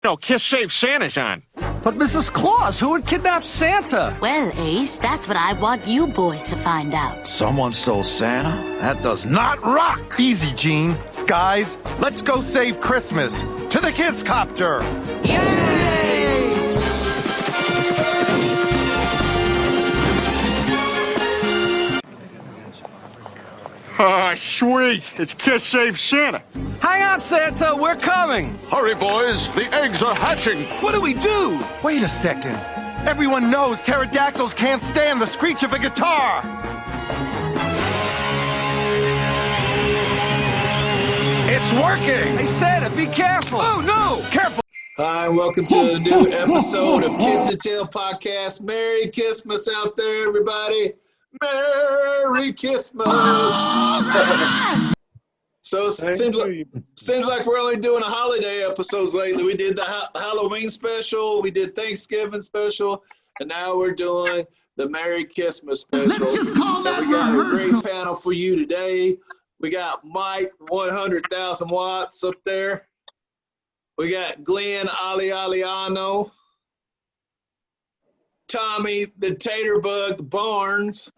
No, Kiss Save Santa's on. But Mrs. Claus, who would kidnap Santa? Well, Ace, that's what I want you boys to find out. Someone stole Santa? That does not rock! Easy, Gene. Guys, let's go save Christmas. To the Kids Copter! Yay! Oh, sweet. It's Kiss Save Santa. Hang on, Santa, we're coming. Hurry, boys. The eggs are hatching. What do we do? Wait a second. Everyone knows pterodactyls can't stand the screech of a guitar. It's working. Hey, Santa, be careful. Oh, no. Careful. Hi, welcome to a new episode of Kiss and Tell Podcast. Merry Kissmas out there, everybody. Merry Kissmas. So it seems like we're only doing a holiday episodes lately. We did the Halloween special, we did Thanksgiving special, and now we're doing the Merry Kissmas special. Let's just call that rehearsal. We got a great panel for you today. We got Mike 100,000 watts up there. We got Glenn Aliano, Tommy the Taterbug Barnes,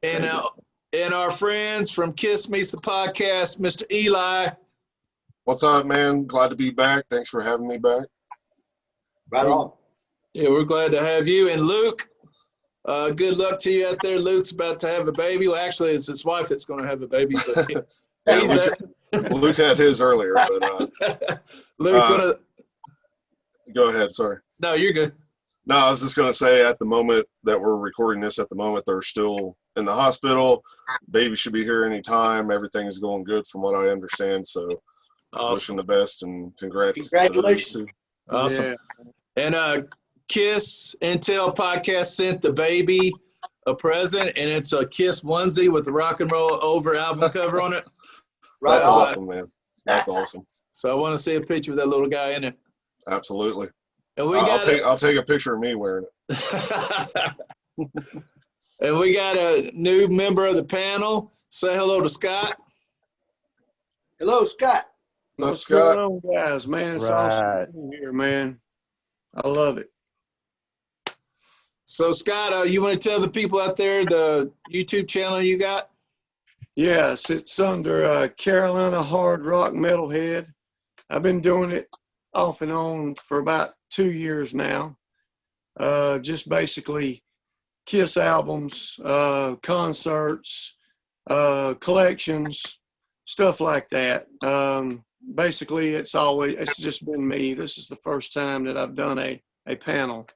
and our friends from Kiss Me the Podcast, Mr. Eli. What's up, man? Glad to be back. Thanks for having me back. Right on. Yeah, we're glad to have you. And Luke, good luck to you out there. Luke's about to have a baby. Well, actually, it's his wife that's going to have a baby. But Luke had his earlier. But, Luke's going to. Go ahead. Sorry. No, you're good. No, I was just going to say at the moment that we're recording this, at the moment, they're still in the hospital. Baby should be here anytime. Everything is going good from what I understand. So wishing the best and congrats. Congratulations. Awesome. Yeah. And Kiss and Tell Podcast sent the baby a present, and it's a Kiss onesie with the Rock and Roll Over album cover on it. Right. That's awesome, man. That's awesome. So I want to see a picture of that little guy in it. Absolutely. And I'll take a picture of me wearing it. And we got a new member of the panel. Say hello to Scott. Hello, Scott. What's up, Scott? Going on, guys? Man, it's awesome being here, man. I love it. So, Scott, you want to tell the people out there the YouTube channel you got? Yes, it's under Carolina Hard Rock Metalhead. I've been doing it off and on for about 2 years now. Just basically Kiss albums, concerts, collections, stuff like that. Basically, it's just been me. This is the first time that I've done a panel.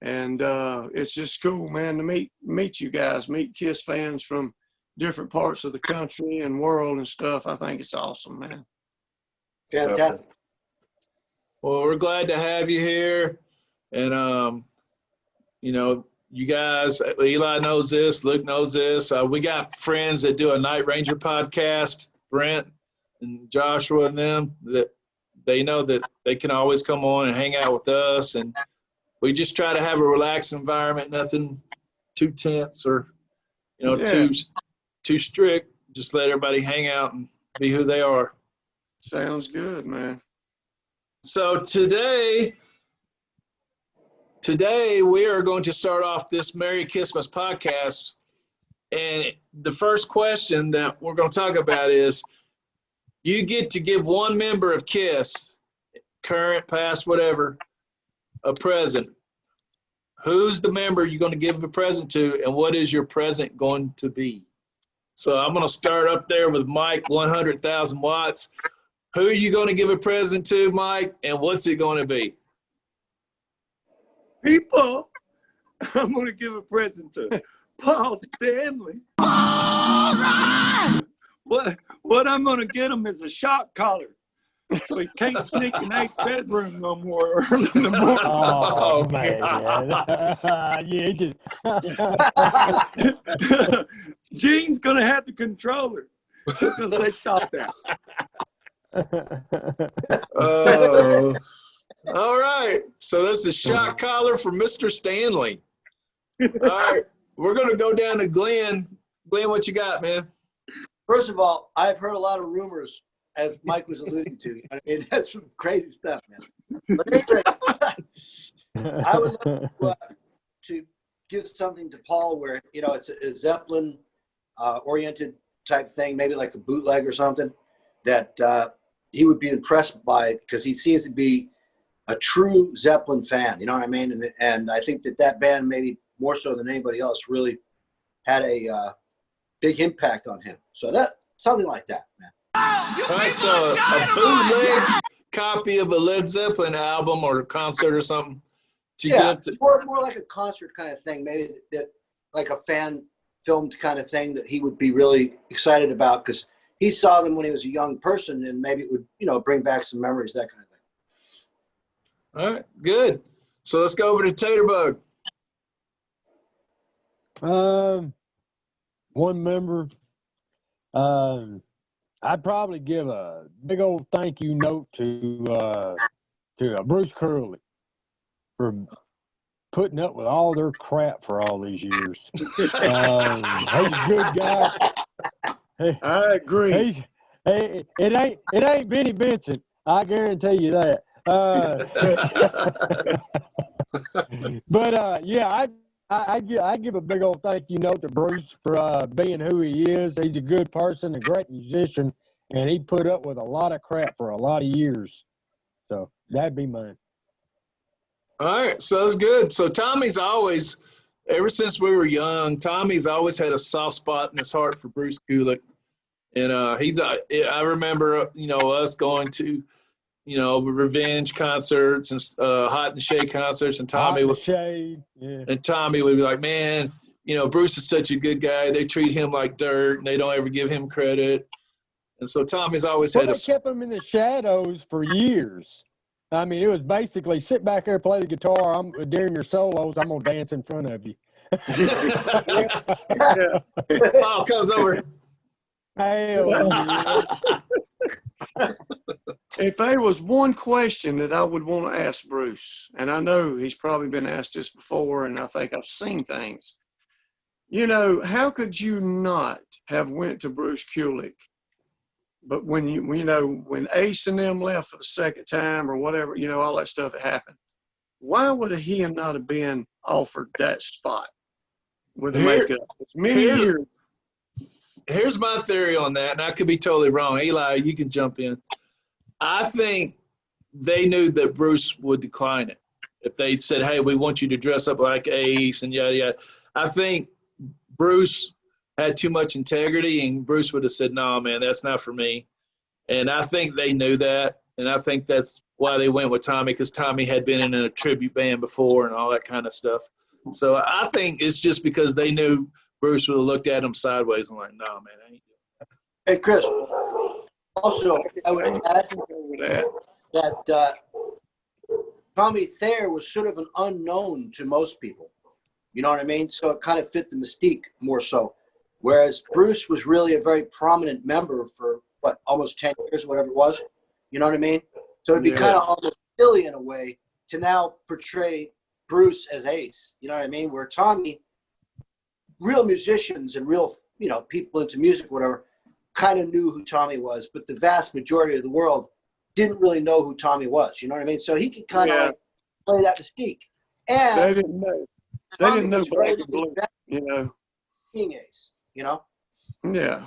And it's just cool, man, to meet you guys, meet Kiss fans from different parts of the country and world and stuff. I think it's awesome, man. Fantastic. Well, we're glad to have you here. And, you know, you guys, Eli knows this, Luke knows this. We got friends that do a Night Ranger podcast, Brent and Joshua and them, that they know that they can always come on and hang out with us. And we just try to have a relaxed environment, nothing too tense or, you know, too strict. Just let everybody hang out and be who they are. Sounds good, man. So today we are going to start off this Merry Kissmas podcast. And the first question that we're going to talk about is, you get to give one member of Kiss, current, past, whatever, a present. Who's the member you're going to give a present to, and what is your present going to be? So I'm going to start up there with Mike, 100,000 watts. Who are you going to give a present to, Mike, and what's it going to be? People, I'm going to give a present to Paul Stanley. All right! What I'm going to get him is a shock collar, so he can't sneak in Nate's bedroom no more early in the morning. Oh, man. You just... Gene's going to have the controller because they stopped that. All right. So that's a shock collar for Mr. Stanley. All right. We're going to go down to Glenn. Glenn, what you got, man? First of all, I've heard a lot of rumors as Mike was alluding to. You know what I mean? That's some crazy stuff, man. But anyway, I would love to give something to Paul where, you know, it's a Zeppelin oriented type thing, maybe like a bootleg or something that he would be impressed by, because he seems to be a true Zeppelin fan, you know what I mean? And I think that band, maybe more so than anybody else, really had a big impact on him. So that, something like that, man. All right, so a bootleg copy of a Led Zeppelin album or a concert or something to give to... more like a concert kind of thing, maybe that like a fan filmed kind of thing that he would be really excited about, because he saw them when he was a young person, and maybe it would, you know, bring back some memories, that kind of thing. All right, good. So let's go over to Taterbug. One member. I'd probably give a big old thank you note to Bruce Curley for putting up with all their crap for all these years. He's a good guy. I agree. It ain't Benny Benson. I guarantee you that. But yeah, I give a big old thank you note to Bruce for being who he is. He's a good person, a great musician, and he put up with a lot of crap for a lot of years. So that'd be mine. All right, so that's good. So Tommy's always, ever since we were young, Tommy's always had a soft spot in his heart for Bruce Kulick. And I remember, you know, us going to, you know, revenge concerts and Hot and Shade concerts, and Tommy would and Tommy would be like, man, you know, Bruce is such a good guy. They treat him like dirt, and they don't ever give him credit. And so Tommy's always had they kept him in the shadows for years. I mean, it was basically sit back there, play the guitar. During your solos, I'm gonna dance in front of you. Paul comes over. Hell yeah. If there was one question that I would want to ask Bruce, and I know he's probably been asked this before, and I think I've seen things, you know, how could you not have went to Bruce Kulick? But when when Ace and them left for the second time or whatever, you know, all that stuff that happened, why would he not have been offered that spot with the makeup? It's many years. Here's my theory on that, and I could be totally wrong. Eli, you can jump in. I think they knew that Bruce would decline it. If they'd said, hey, we want you to dress up like Ace and yada, yada. I think Bruce had too much integrity, and Bruce would have said, no, man, that's not for me. And I think they knew that, and I think that's why they went with Tommy, because Tommy had been in a tribute band before and all that kind of stuff. So I think it's just because they knew Bruce would have looked at him sideways and like, no, man, I ain't doing that. Hey, Chris, also, I would add that Tommy Thayer was sort of an unknown to most people. You know what I mean? So it kind of fit the mystique more so. Whereas Bruce was really a very prominent member for, what, almost 10 years, whatever it was. You know what I mean? So it'd be kind of almost silly in a way to now portray Bruce as Ace. You know what I mean? Where Tommy, real musicians and real, you know, people into music, whatever, kind of knew who Tommy was, but the vast majority of the world didn't really know who Tommy was. You know what I mean? So he could kind of like play that mystique. And they didn't know. They didn't know Black and Blue, you know. Being Ace, you know? Yeah.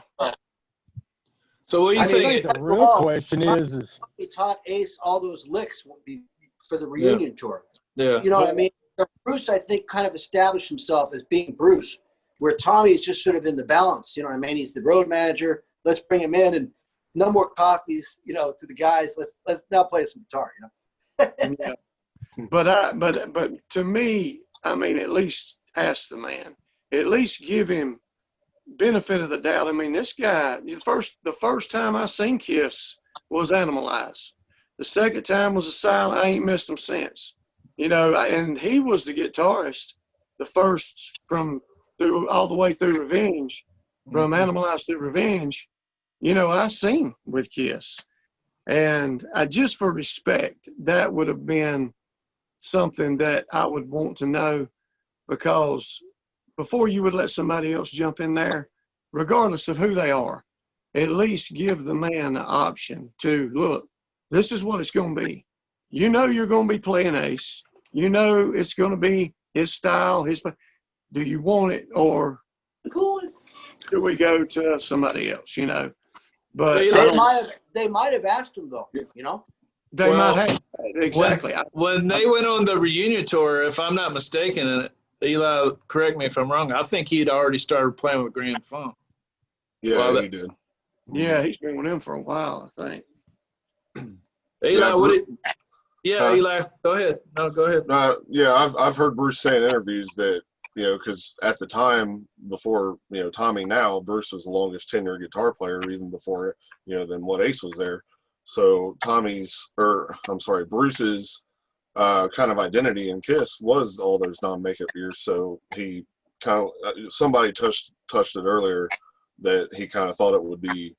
So what do you think? The real question is he taught Ace all those licks for the reunion tour. Yeah. You know what I mean? So Bruce, I think, kind of established himself as being Bruce, where Tommy is just sort of in the balance. You know what I mean? He's the road manager. Let's bring him in, and no more coffees, you know, to the guys. Let's now play some guitar, you know? Yeah. But to me, I mean, at least ask the man. At least give him benefit of the doubt. I mean, this guy, the first time I seen Kiss was Animalize. The second time was Asylum. I ain't missed him since. You know, and he was the guitarist, the first all the way through Revenge, from Animalize through Revenge. You know, I seen with Kiss. And just for respect, that would have been something that I would want to know, because before you would let somebody else jump in there, regardless of who they are, at least give the man the option to, look, this is what it's going to be. You know you're going to be playing Ace. You know it's going to be his style. Do you want it, or do we go to somebody else? You know, but they might have asked him though. You know, they might have exactly. When they went on the reunion tour, if I'm not mistaken, and Eli, correct me if I'm wrong, I think he'd already started playing with Grand Funk. Yeah, he did. Yeah, he's been with him for a while, I think. Eli, Eli, go ahead. No, go ahead. Yeah, I've heard Bruce say in interviews that, you know, because at the time before, you know, Tommy now, Bruce was the longest tenured guitar player even before, you know, than what Ace was there. So Bruce's kind of identity in Kiss was all those non-makeup years. So he kind of, somebody touched it earlier, that he kind of thought it would be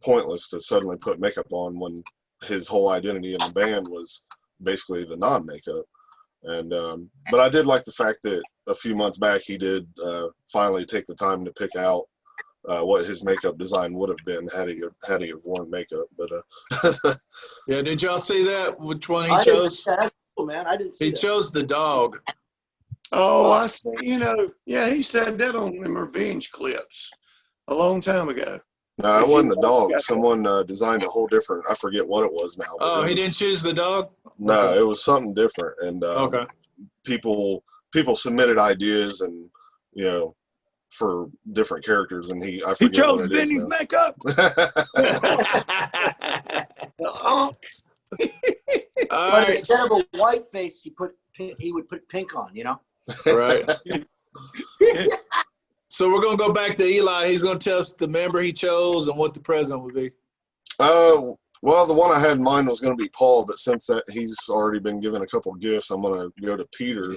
pointless to suddenly put makeup on when his whole identity in the band was basically the non-makeup. And but I did like the fact that a few months back he did finally take the time to pick out what his makeup design would have been had he have worn makeup. But yeah, did y'all see that? Which one he chose? Man, I didn't see he chose the dog. Oh, I see. You know, yeah, he said that on them revenge clips a long time ago. No, it wasn't the dog. Someone designed a whole different, I forget what it was now. Oh, he didn't choose the dog? No, it was something different. And people submitted ideas and, you know, for different characters, and I forget. He chose Vinny's makeup. But instead of a white face, he would put pink on, you know? Right. So we're going to go back to Eli. He's going to tell us the member he chose and what the present would be. Well, the one I had in mind was going to be Paul, but since he's already been given a couple of gifts, I'm going to go to Peter,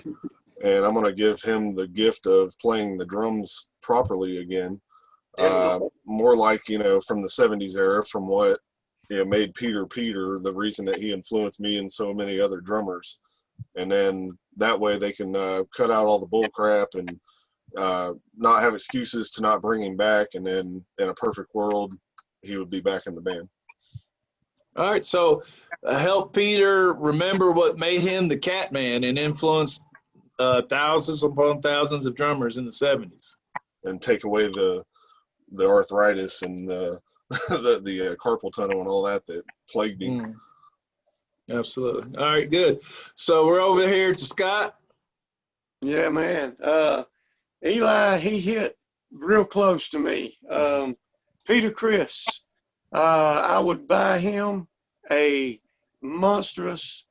and I'm going to give him the gift of playing the drums properly again. More like, you know, from the 70s era, from what, you know, made Peter, the reason that he influenced me and so many other drummers. And then that way they can cut out all the bull crap and not have excuses to not bring him back, and then in a perfect world he would be back in the band. All right, so help Peter remember what made him the Cat Man and influenced thousands upon thousands of drummers in the 70s, and take away the arthritis and the carpal tunnel and all that plagued him. Absolutely. All right, good. So we're over here to Scott. Yeah, man. Eli, he hit real close to me. Peter Criss, I would buy him a monstrous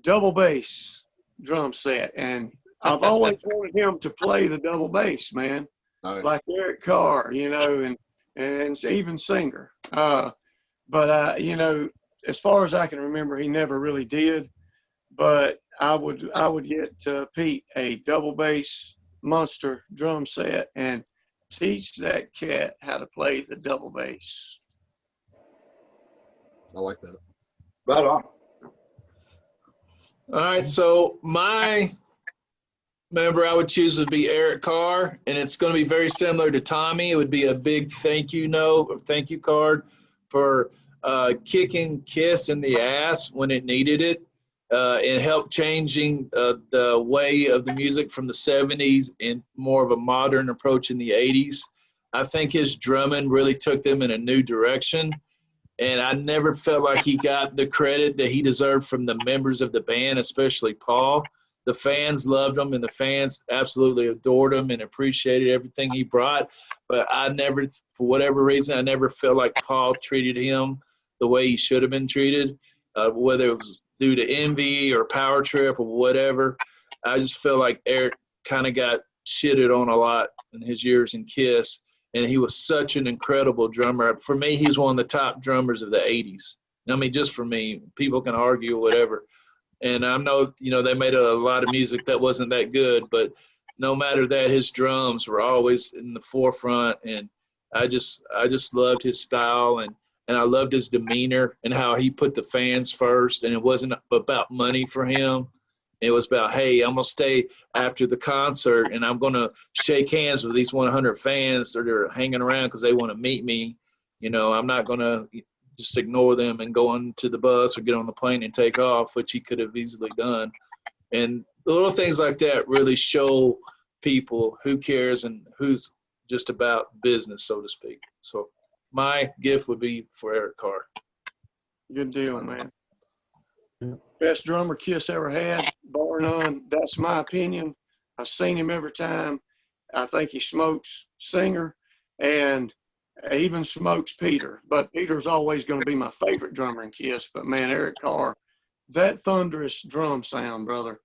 double bass drum set, and I've always wanted him to play the double bass, man. Nice. Like Eric Carr, you know, and even Singer. But you know, as far as I can remember, he never really did. But I would get Pete a double bass monster drum set and teach that cat how to play the double bass. I like that. Right on. All right, so my member I would choose would be Eric Carr, and it's going to be very similar to Tommy. It would be a big thank you note or thank you card for kicking Kiss in the ass when it needed it. And helped changing the way of the music from the 70s and more of a modern approach in the 80s. I think his drumming really took them in a new direction, and I never felt like he got the credit that he deserved from the members of the band, especially Paul. The fans loved him, and the fans absolutely adored him and appreciated everything he brought, but I never, for whatever reason, I never felt like Paul treated him the way he should have been treated. Whether it was due to envy or power trip or whatever, I just feel like Eric kind of got shitted on a lot in his years in Kiss, and he was such an incredible drummer. For me, he's one of the top drummers of the 80s. I mean, just for me, people can argue or whatever. And I know, you know, they made a lot of music that wasn't that good, but no matter that, his drums were always in the forefront, and I just loved his style, and I loved his demeanor and how he put the fans first, and it wasn't about money for him. It was about, hey, I'm going to stay after the concert and I'm going to shake hands with these 100 fans that are hanging around because they want to meet me. You know, I'm not going to just ignore them and go onto the bus or get on the plane and take off, which he could have easily done. And the little things like that really show people who cares and who's just about business, so to speak. So my gift would be for Eric Carr. Good deal, man. Best drummer Kiss ever had, bar none. That's my opinion. I've seen him every time. I think he smokes Singer and even smokes Peter. But Peter's always going to be my favorite drummer in Kiss. But, man, Eric Carr, that thunderous drum sound, brother,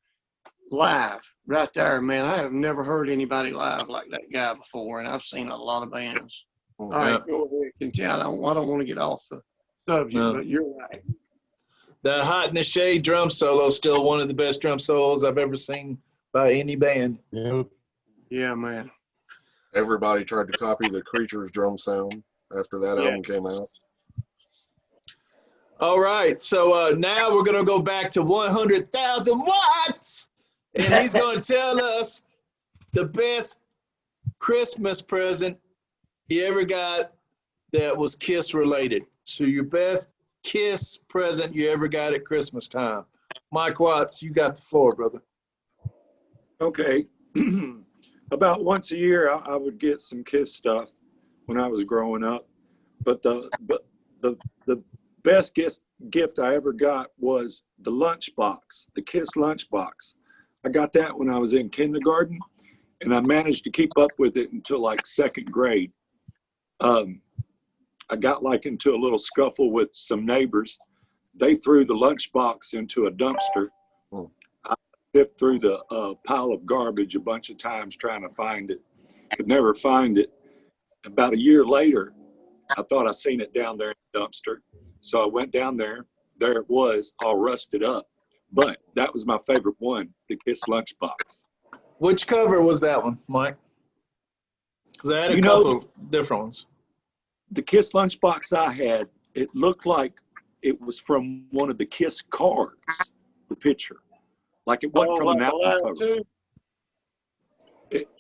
live right there, man. I have never heard anybody live like that guy before, and I've seen a lot of bands. All right, go ahead. Continue. I don't want to get off the subject, but you're right. The Hot in the Shade drum solo is still one of the best drum solos I've ever seen by any band. Yep. Yeah, man. Everybody tried to copy the Creatures drum sound after that album came out. All right, so now we're going to go back to 100,000 watts, and he's going to tell us the best Christmas present he ever got that was Kiss related. So your best Kiss present you ever got at Christmas time. Mike Watts, you got the floor, brother. Okay. About once a year, I would get some Kiss stuff when I was growing up. But the best gift I ever got was the lunchbox, the Kiss lunchbox. I got that when I was in kindergarten, and I managed to keep up with it until like second grade. I got like into a little scuffle with some neighbors. They threw the lunchbox into a dumpster. I sifted through the pile of garbage a bunch of times trying to find it. Could never find it. About a year later, I thought I seen it down there in the dumpster. So I went down there. There it was, all rusted up. But that was my favorite one, the Kiss lunchbox. Which cover was that one, Mike? Because I had a couple different ones. The Kiss lunchbox I had, it looked like it was from one of the Kiss cards, the picture. Like it wasn't from an album cover.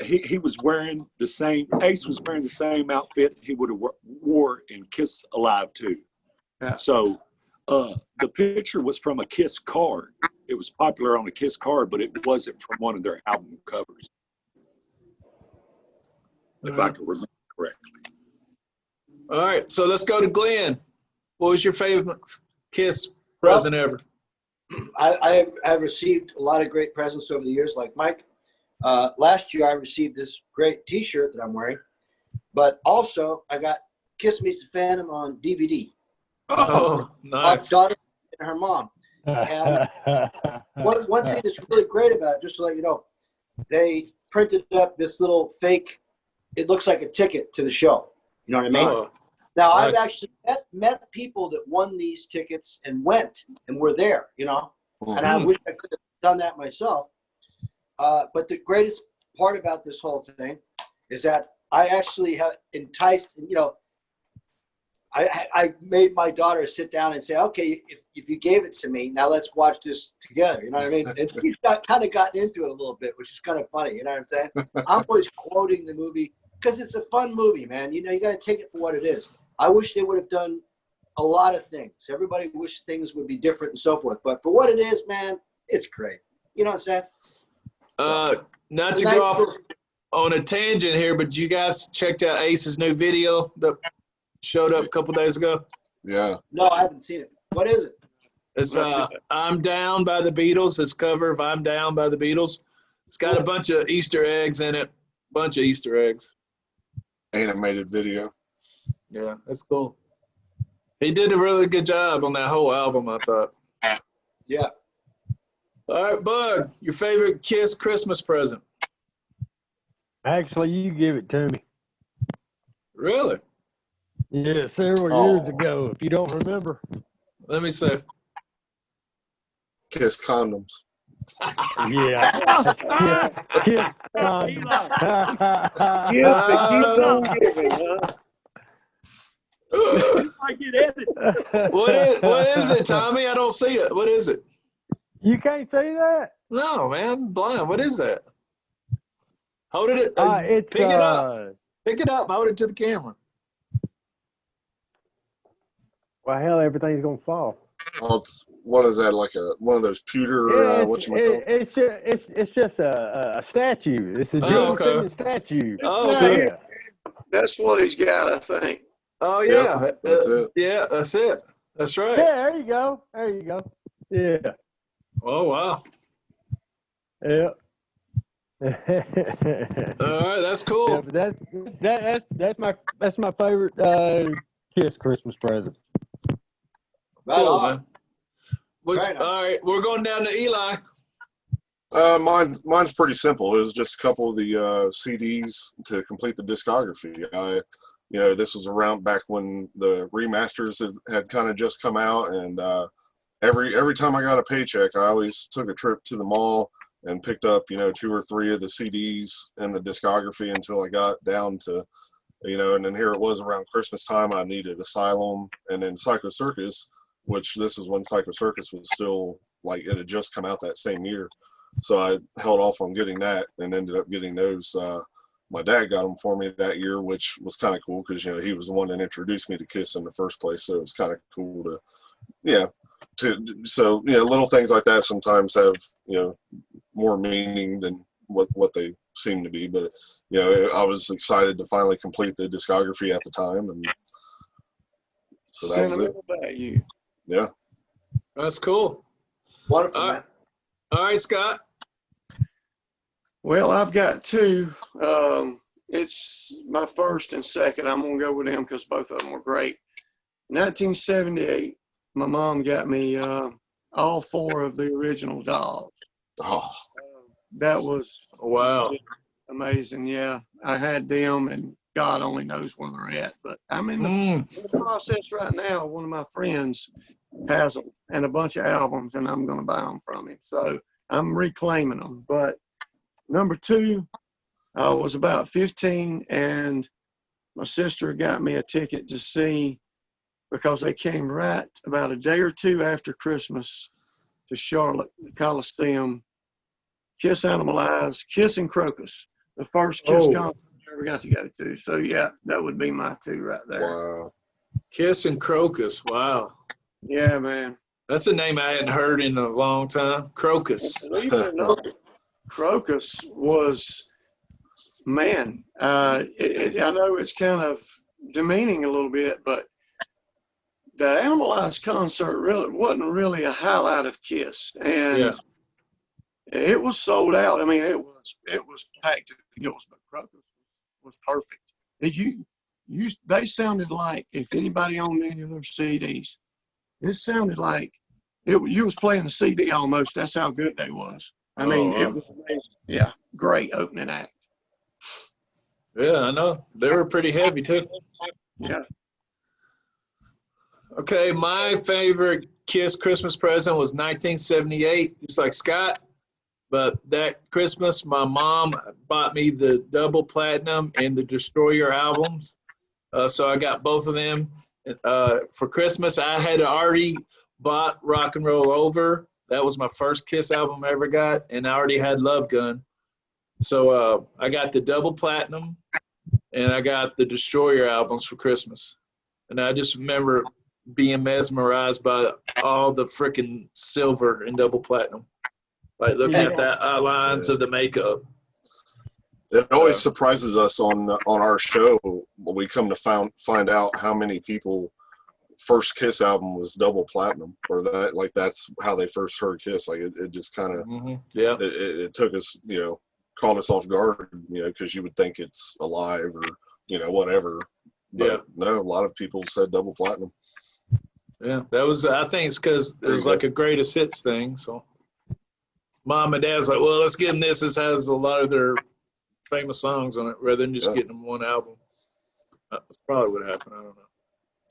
He was wearing the same, Ace was wearing the same outfit he would have wore in Kiss Alive 2. Yeah. So the picture was from a Kiss card. It was popular on a Kiss card, but it wasn't from one of their album covers. If I can remember correctly. All right, so let's go to Glenn. What was your favorite Kiss present ever? I've received a lot of great presents over the years, like Mike. Last year, I received this great T-shirt that I'm wearing, but also I got Kiss Meets the Phantom on DVD. Oh, nice. My daughter and her mom. And one thing that's really great about it, just to let you know, they printed up this little fake, it looks like a ticket to the show. You know what I mean? Oh, now, nice. I've actually met people that won these tickets and went and were there, you know, and I wish I could have done that myself. But the greatest part about this whole thing is that I actually have enticed, you know, I made my daughter sit down and say, okay, if you gave it to me, now let's watch this together. You know what I mean? And she's kind of gotten into it a little bit, which is kind of funny. You know what I'm saying? I'm always quoting the movie because it's a fun movie, man. You know, you got to take it for what it is. I wish they would have done a lot of things. Everybody wished things would be different and so forth. But for what it is, man, it's great. You know what I'm saying? Not to go off on a tangent here, but you guys checked out Ace's new video that showed up a couple days ago? Yeah. No, I haven't seen it. What is it? It's I'm Down by the Beatles. It's cover of I'm Down by the Beatles. It's got a bunch of Easter eggs in it. Bunch of Easter eggs. Animated video. Yeah, that's cool. He did a really good job on that whole album, I thought. Yeah. All right, Bug, your favorite Kiss Christmas present? Actually, you give it to me. Really? Yeah, several years ago, if you don't remember. Let me see. Kiss condoms. Yeah. Kiss What is it, Tommy? I don't see it. What is it? You can't say that? No, man, I'm blind. What is that? Hold it. It's Pick it up. Pick it up. Hold it to the camera. Well, hell, everything's gonna fall. Oh, what is that? Like one of those pewter? It's just a statue. It's a Gene Simmons statue. Yeah. That's what he's got, I think. Oh yeah, Yep, that's it. Yeah, that's it. That's right. Yeah, there you go. There you go. Yeah. Oh wow. Yeah. All right, that's cool. Yeah, but that's my favorite Kiss Christmas present. Right Cool, on. man. All right, we're going down to Eli. Mine's pretty simple. It was just a couple of the CDs to complete the discography. This was around back when the remasters had kind of just come out, and every time I got a paycheck, I always took a trip to the mall and picked up 2 or 3 of the CDs and the discography until I got down to and then here it was around Christmas time. I needed Asylum and then Psycho Circus, which this was when Psycho Circus was still like it had just come out that same year. So I held off on getting that and ended up getting those. My dad got them for me that year, which was kind of cool because he was the one that introduced me to Kiss in the first place. So it was kind of cool so little things like that sometimes have more meaning than what they seem to be. But I was excited to finally complete the discography at the time, and so that Sentimental was it. value. Yeah, that's cool. Wonderful, man. All right, Scott. Well, I've got 2. It's my first and second. I'm going to go with them because both of them were great. 1978, my mom got me all 4 of the original Dolls. Oh. That was amazing. Yeah, I had them, and God only knows where they're at. But I'm in the process right now. One of my friends has them and a bunch of albums, and I'm going to buy them from him. So I'm reclaiming them. But number 2, I was about 15, and my sister got me a ticket to see, because they came right about a day or 2 after Christmas to Charlotte, the Coliseum. Kiss Animalize, Kiss and Crocus, the first Kiss concert I ever got to go to. So yeah, that would be my 2 right there. Wow. Kiss and Crocus. Wow. Yeah, man. That's a name I hadn't heard in a long time. Crocus. Believe it or not, Crocus was, man, I know it's kind of demeaning a little bit, but the Animalize concert really wasn't really a highlight of Kiss. And it was sold out. I mean, it was packed to the gills, but Crocus was perfect. They sounded like, if anybody owned any of their CDs, it sounded like you was playing a CD almost. That's how good they was. I mean, it was amazing. Yeah, great opening act. Yeah, I know. They were pretty heavy too. Yeah. Okay, my favorite Kiss Christmas present was 1978, just like Scott. But that Christmas, my mom bought me the double platinum and the Destroyer albums. So I got both of them. For Christmas, I had already bought Rock and Roll Over. That was my first Kiss album I ever got. And I already had Love Gun. So I got the double platinum and I got the Destroyer albums for Christmas. And I just remember being mesmerized by all the freaking silver and double platinum. Like looking at the outlines of the makeup. It always surprises us on our show when we come to find out how many people first Kiss album was double platinum, or that's how they first heard Kiss. Like it just kind of it took us, caught us off guard, because you would think it's Alive or whatever. But no, a lot of people said double platinum. Yeah, that was. I think it's because it was like a greatest hits thing. So. Mom and Dad was like, well, let's give them this. This has a lot of their famous songs on it rather than just getting them one album. That's probably what happened. I don't know.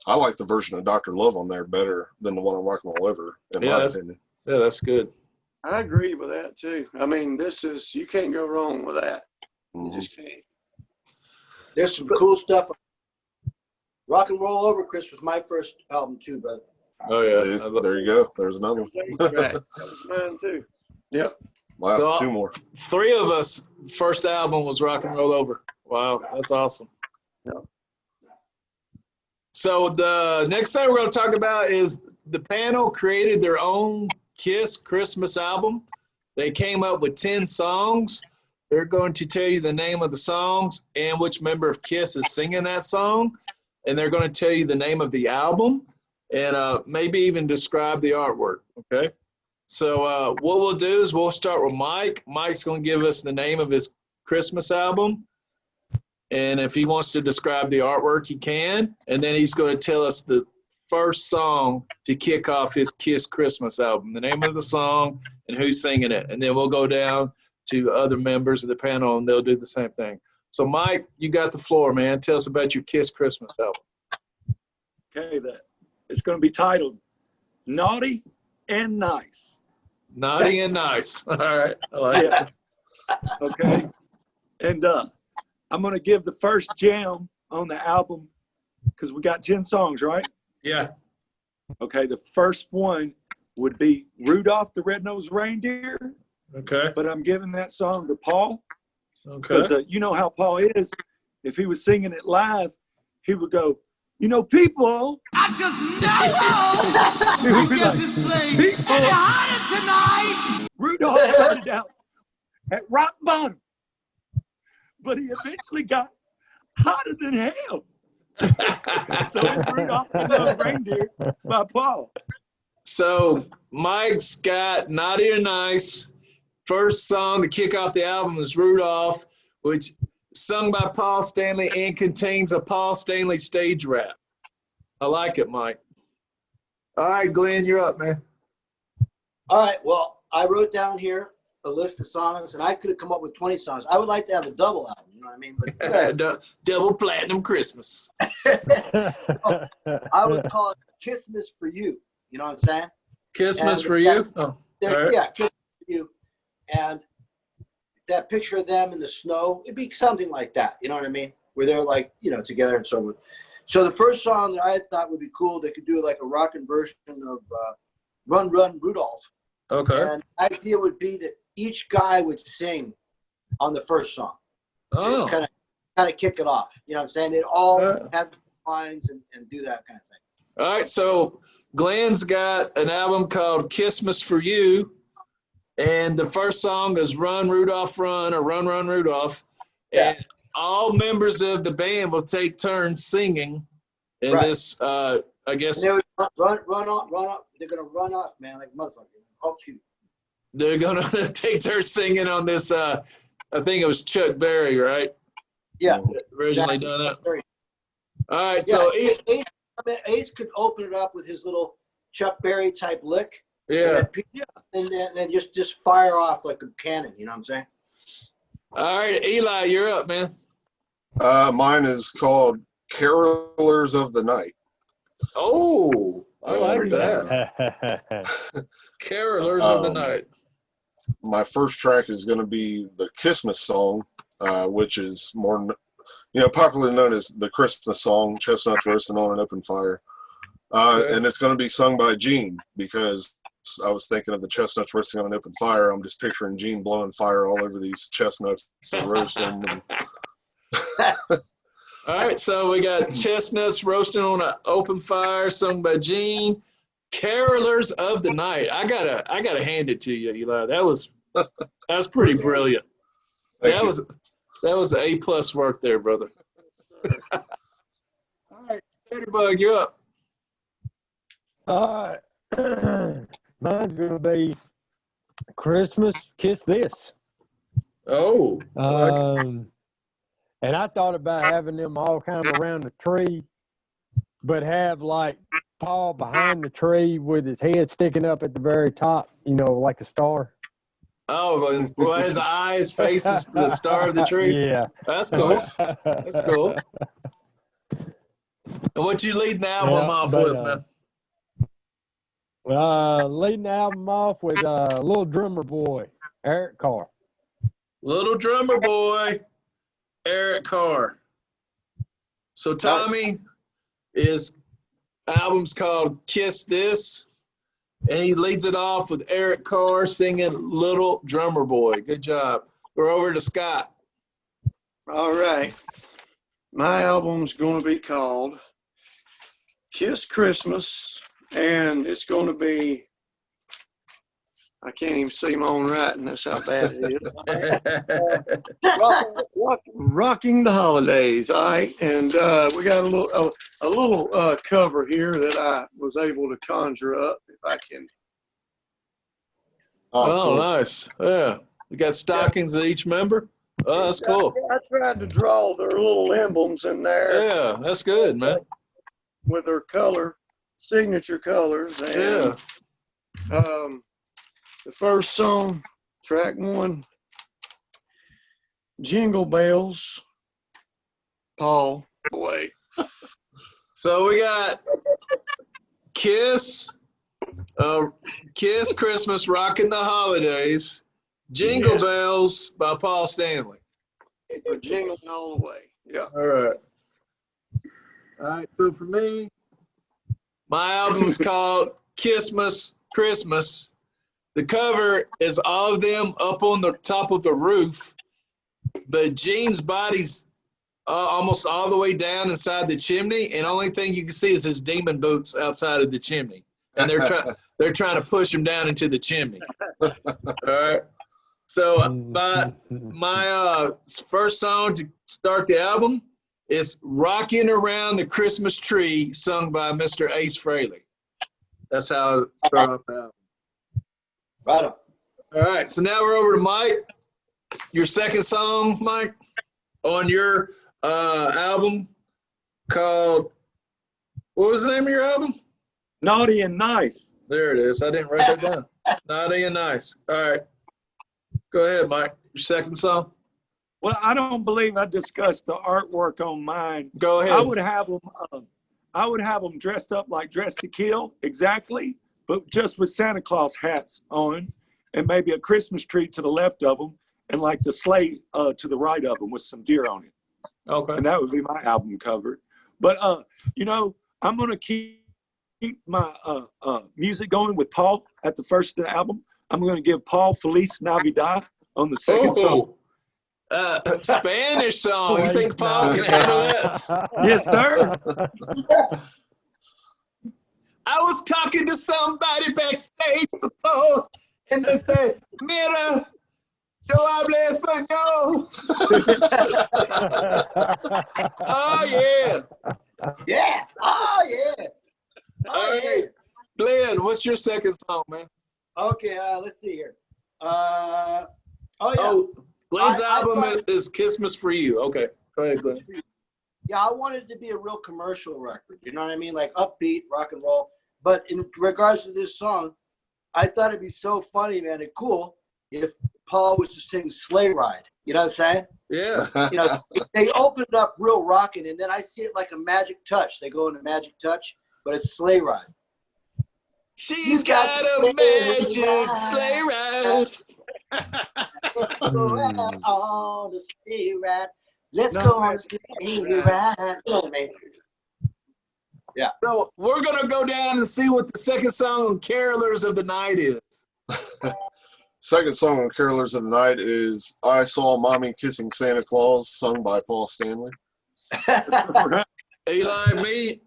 I like the version of Dr. Love on there better than the one on Rock and Roll Over, in my opinion. Yeah, that's good. I agree with that, too. I mean, you can't go wrong with that. You just can't. There's some cool stuff. Rock and Roll Over, Chris, was my first album, too, brother. Oh, yeah. There you go. There's another one. That was mine, too. Yep. Wow, So 2 more. 3 of us, first album was Rock and Roll Over. Wow, that's awesome. Yeah. So the next thing we're going to talk about is the panel created their own Kiss Christmas album. They came up with 10 songs. They're going to tell you the name of the songs and which member of Kiss is singing that song. And they're going to tell you the name of the album and maybe even describe the artwork, okay? So what we'll do is we'll start with Mike. Mike's going to give us the name of his Christmas album. And if he wants to describe the artwork, he can. And then he's going to tell us the first song to kick off his Kiss Christmas album, the name of the song and who's singing it. And then we'll go down to other members of the panel and they'll do the same thing. So Mike, you got the floor, man. Tell us about your Kiss Christmas album. Okay, it's going to be titled Naughty and Nice. Naughty and Nice. All right. I like it. Okay. And I'm going to give the first jam on the album because we got 10 songs, right? Yeah. Okay, the first one would be Rudolph the Red-Nosed Reindeer. Okay. But I'm giving that song to Paul. Okay. Because you know how Paul is. If he was singing it live, he would go, you know, people. I just know you get this place and you're hotter tonight. Rudolph started out at rock bottom, but he eventually got hotter than hell. So it's Rudolph the Red-Nosed Reindeer by Paul. So Mike's got Naughty or Nice. First song to kick off the album is Rudolph, which sung by Paul Stanley and contains a Paul Stanley stage rap. I like it, Mike. All right, Glenn, you're up, man. All right. Well, I wrote down here a list of songs, and I could have come up with 20 songs. I would like to have a double album. You know what I mean? But double platinum Christmas. I would call it Kissmas for You. You know what I'm saying? Kissmas for You? Oh, right. Yeah, Kissmas for You. And that picture of them in the snow, it'd be something like that. You know what I mean? Where they're like, you know, together and so forth. So the first song that I thought would be cool, they could do like a rockin' version of Run, Run, Rudolph. Okay. And the idea would be that each guy would sing on the first song. Oh. Kind of kick it off. You know what I'm saying? They'd all have lines and do that kind of thing. All right. So Glenn's got an album called Kissmas for You. And the first song is Run, Rudolph, Run, or Run, Run, Rudolph. Yeah. And all members of the band will take turns singing in this, I guess. And they would run off. They're going to run off, man, like a motherfucker. Oh, shoot. They're going to take turns singing on this, I think it was Chuck Berry, right? Yeah. Originally done that. All right, so Ace could open it up with his little Chuck Berry type lick. Yeah. And then just fire off like a cannon, you know what I'm saying? All right, Eli, you're up, man. Mine is called Carolers of the Night. Oh, I like that. Carolers of the Night. My first track is going to be the Kissmas song, which is more, popularly known as the Christmas song, Chestnuts Roasting on an Open Fire. And it's going to be sung by Gene because I was thinking of the chestnuts roasting on an open fire. I'm just picturing Gene blowing fire all over these chestnuts to roast them. All right, so we got Chestnuts Roasting on an Open Fire, sung by Gene. Carolers of the Night. I gotta hand it to you, Eli. That was pretty brilliant. That was A+ work there, brother. All right, Bug, you're up. All right. Mine's going to be Christmas, Kiss This. Oh. And I thought about having them all kind of around the tree, but have like Paul behind the tree with his head sticking up at the very top, like a star. Oh, well, his eyes faces the star of the tree? Yeah. That's cool. That's cool. And what you leading the album off with, man? Leading the album off with Little Drummer Boy, Eric Carr. Little Drummer Boy, Eric Carr. So Tommy, his album's called Kiss This. And he leads it off with Eric Carr singing Little Drummer Boy. Good job. We're over to Scott. All right. My album's going to be called Kiss Christmas, and it's going to be, I can't even see my own writing. That's how bad it is. Rocking the Holidays. All right. And we got a little cover here that I was able to conjure up, if I can. Oh, cool. Nice. Yeah. We got stockings of each member. Oh, that's cool. I tried to draw their little emblems in there. Yeah, that's good, man. With their signature colors. And, the first song, track 1, Jingle Bells, Paul. Boy. So we got Kiss, Christmas, Rocking the Holidays, Jingle Bells by Paul Stanley. We're jingling all the way. Yeah. All right. All right. So for me, my album is called Kissmas, Christmas. The cover is all of them up on the top of the roof, but Gene's body's almost all the way down inside the chimney, and only thing you can see is his demon boots outside of the chimney, and they're trying to push him down into the chimney. All right. So my first song to start the album is "Rocking Around the Christmas Tree," sung by Mr. Ace Frehley. That's how I start off the album. Right on. All right. So now we're over to Mike. Your second song, Mike, on your album called, what was the name of your album? Naughty and Nice. There it is. I didn't write that down. Naughty and Nice. All right. Go ahead, Mike. Your second song. Well, I don't believe I discussed the artwork on mine. Go ahead. I would have them dressed up like Dress to Kill, exactly, but just with Santa Claus hats on, and maybe a Christmas tree to the left of them, and like the sleigh to the right of them with some deer on it. Okay. And that would be my album cover. But I'm gonna keep my music going with Paul at the first of the album. I'm gonna give Paul Feliz Navidad on the second song. Spanish song. You think Paul can handle that? Yes, sir. I was talking to somebody backstage before, and they said, "Mira, yo hablo español." Oh yeah. Yeah. Oh yeah. All right, Glenn, what's your second song, man? Okay, let's see here. Glenn's album is Kissmas for You. Okay, go ahead, Glenn. Yeah, I wanted it to be a real commercial record. You know what I mean? Like upbeat, rock and roll. But in regards to this song, I thought it'd be so funny, man, and cool if Paul was to sing Sleigh Ride. You know what I'm saying? Yeah. They opened up real rocking, and then I see it like a magic touch. They go into magic touch, but it's Sleigh Ride. She's got a magic sleigh ride. On the sleigh ride. Let's go on the sleigh ride. Yeah. So we're gonna go down and see what the second song on Carolers of the Night is. Second song on Carolers of the Night is "I Saw Mommy Kissing Santa Claus," sung by Paul Stanley. Eli, me?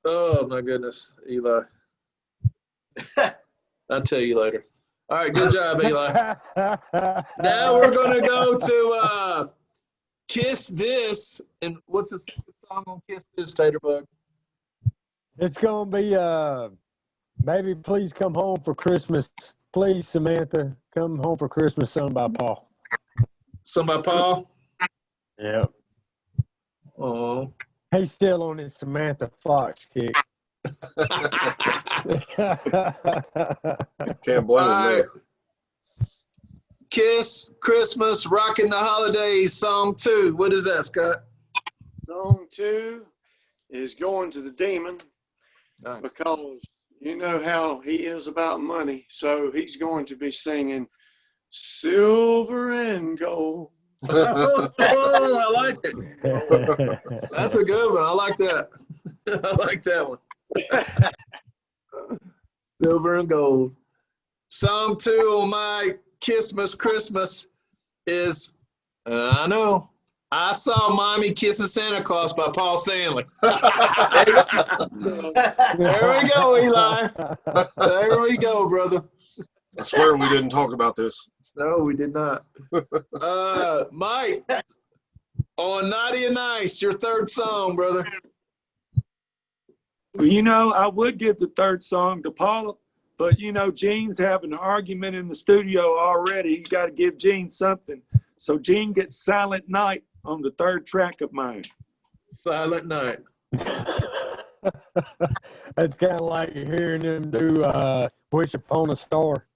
Oh my goodness, Eli. I'll tell you later. All right, good job, Eli. Now we're gonna go to Kiss This. And what's the song on Kiss This, Taterbug? It's gonna be Baby Please Come Home for Christmas. Please, Samantha, come home for Christmas, sung by Paul. Sung by Paul? Yep. Oh. He's still on his Samantha Fox kick. Can't blame him there. Kiss Christmas, Rocking the Holidays, song 2. What is that, Scott? Song 2 is Going to the Demon. Nice. Because you know how he is about money, so he's going to be singing Silver and Gold. Oh, I like it. That's a good one. I like that. I like that one. Silver and gold. Song 2 on my Kissmas Christmas is, I know, I Saw Mommy Kissing Santa Claus by Paul Stanley. There we go, Eli. There we go, brother. I swear we didn't talk about this. No, we did not. Mike, on Naughty and Nice, your third song, brother. Well, you know, I would give the third song to Paula, but you know, Gene's having an argument in the studio already. You got to give Gene something. So Gene gets Silent Night on the third track of mine. Silent Night. That's kind of like hearing them do Wish Upon a Star.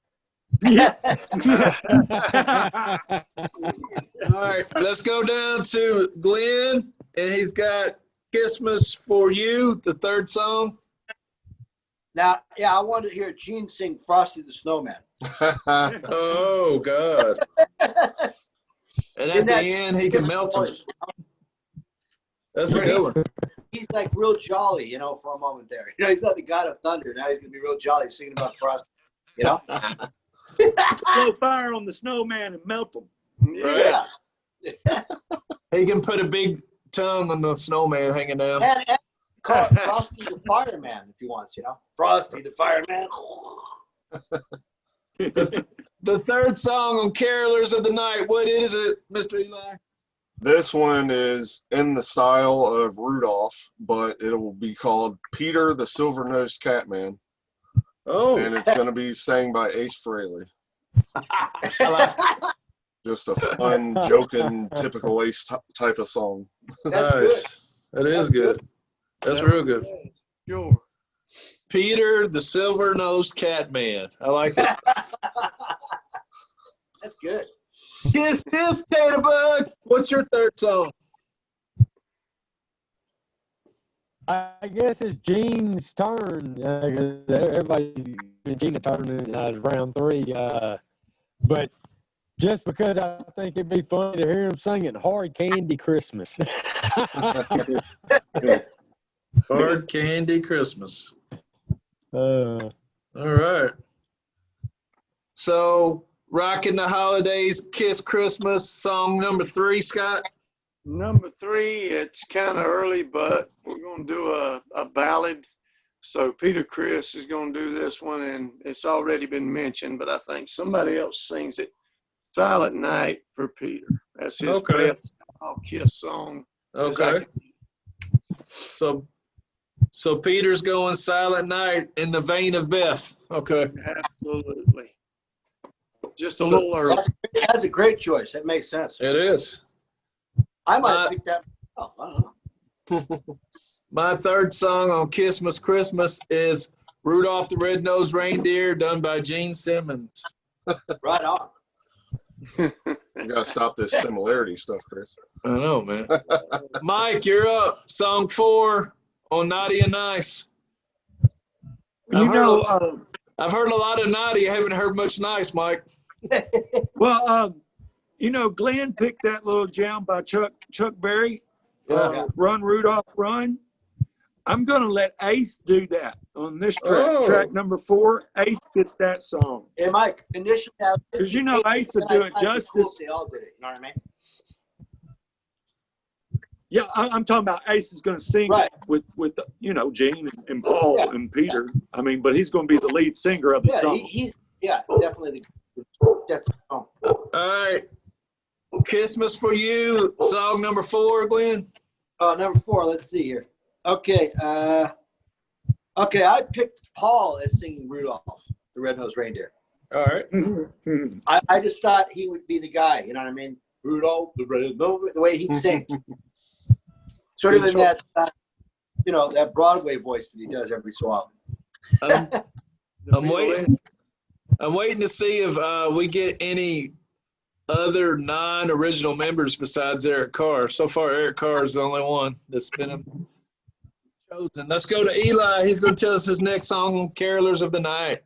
Yeah. All right, let's go down to Glenn, and he's got Kissmas for You, the third song. Now, yeah, I wanted to hear Gene sing Frosty the Snowman. Oh, God. And at the end, he can melt him. That's a good one. He's like real jolly, you know, for a moment there. You know, he's not the god of thunder. Now he's going to be real jolly singing about Frosty, you know? Blow fire on the snowman and melt them. Yeah. He can put a big tongue on the snowman hanging down. And call it Frosty the Fireman if he wants, you know? Frosty the Fireman. The third song on Carolers of the Night, what is it, Mr. Eli? This one is in the style of Rudolph, but it will be called Peter the Silver-Nosed Catman. Oh. And it's going to be sang by Ace Frehley. Just a fun, joking, typical Ace type of song. Nice. That is good. That's real good. Sure. Peter the Silver-Nosed Catman. I like it. That's good. Kiss this, Tater Bug. What's your third song? I guess it's Gene's turn. Everybody giving Gene a turn in round 3. But just because I think it'd be funny to hear him singing Hard Candy Christmas. Hard Candy Christmas. All right. So, Rockin' the Holidays, Kiss Christmas, song number 3, Scott? Number 3, it's kind of early, but we're going to do a ballad. So Peter Criss is going to do this one, and it's already been mentioned, but I think somebody else sings it. Silent Night for Peter. That's his best Kiss song. Okay. So Peter's going Silent Night in the vein of Beth. Okay. Absolutely. Just a little early. That's a great choice. That makes sense. It is. I might have picked that. Oh, I don't know. My third song on Kissmas Christmas is Rudolph the Red-Nosed Reindeer, done by Gene Simmons. Right on. You got to stop this similarity stuff, Chris. I know, man. Mike, you're up. Song 4 on Naughty and Nice. I've heard a lot of Naughty. I haven't heard much Nice, Mike. Well, you know, Glenn picked that little jam by Chuck Berry, Run Rudolph Run. I'm going to let Ace do that on this track. Track number 4, Ace gets that song. Hey, Mike, condition out. Because you know Ace will do it justice. They all did it, you know what I mean? Yeah, I'm talking about Ace is going to sing with you know, Gene and Paul and Peter. I mean, but he's going to be the lead singer of the song. He's definitely that's the song. All right. Kissmas for You, song number 4, Glenn. Number 4, let's see here. Okay, I picked Paul as singing Rudolph, the Red-Nosed Reindeer. All right. I just thought he would be the guy, you know what I mean? Rudolph, the Red-Nosed, the way he'd sing. Sort of in that, you know, that Broadway voice that he does every so often. I'm waiting to see if we get any other non-original members besides Eric Carr. So far, Eric Carr is the only one that's been chosen. Let's go to Eli. He's going to tell us his next song, Carolers of the Night.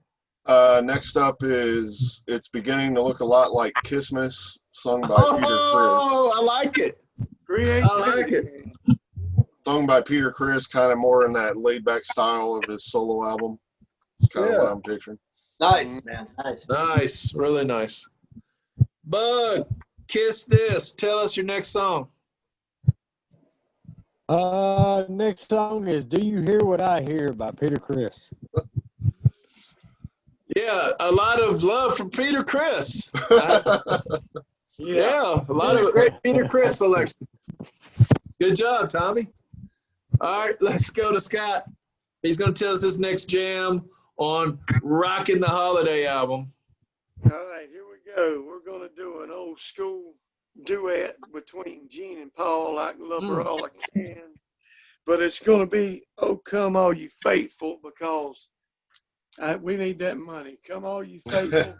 Next up is It's Beginning to Look a Lot Like Kissmas, sung by Peter Criss. Oh, I like it. I like it. Sung by Peter Criss, kind of more in that laid-back style of his solo album. Kind of what I'm picturing. Nice, man. Nice. Nice. Really nice. Bug, Kiss This. Tell us your next song. Next song is "Do You Hear What I Hear" by Peter Criss. Yeah, a lot of love from Peter Criss. Yeah, a lot of Great Peter Criss selection. Good job, Tommy. All right, let's go to Scott. He's going to tell us his next jam on Rockin' the Holiday album. All right, here we go. We're going to do an old school duet between Gene and Paul. I can love her all I can. But it's going to be "Oh Come All You Faithful" because we need that money. Come all you faithful.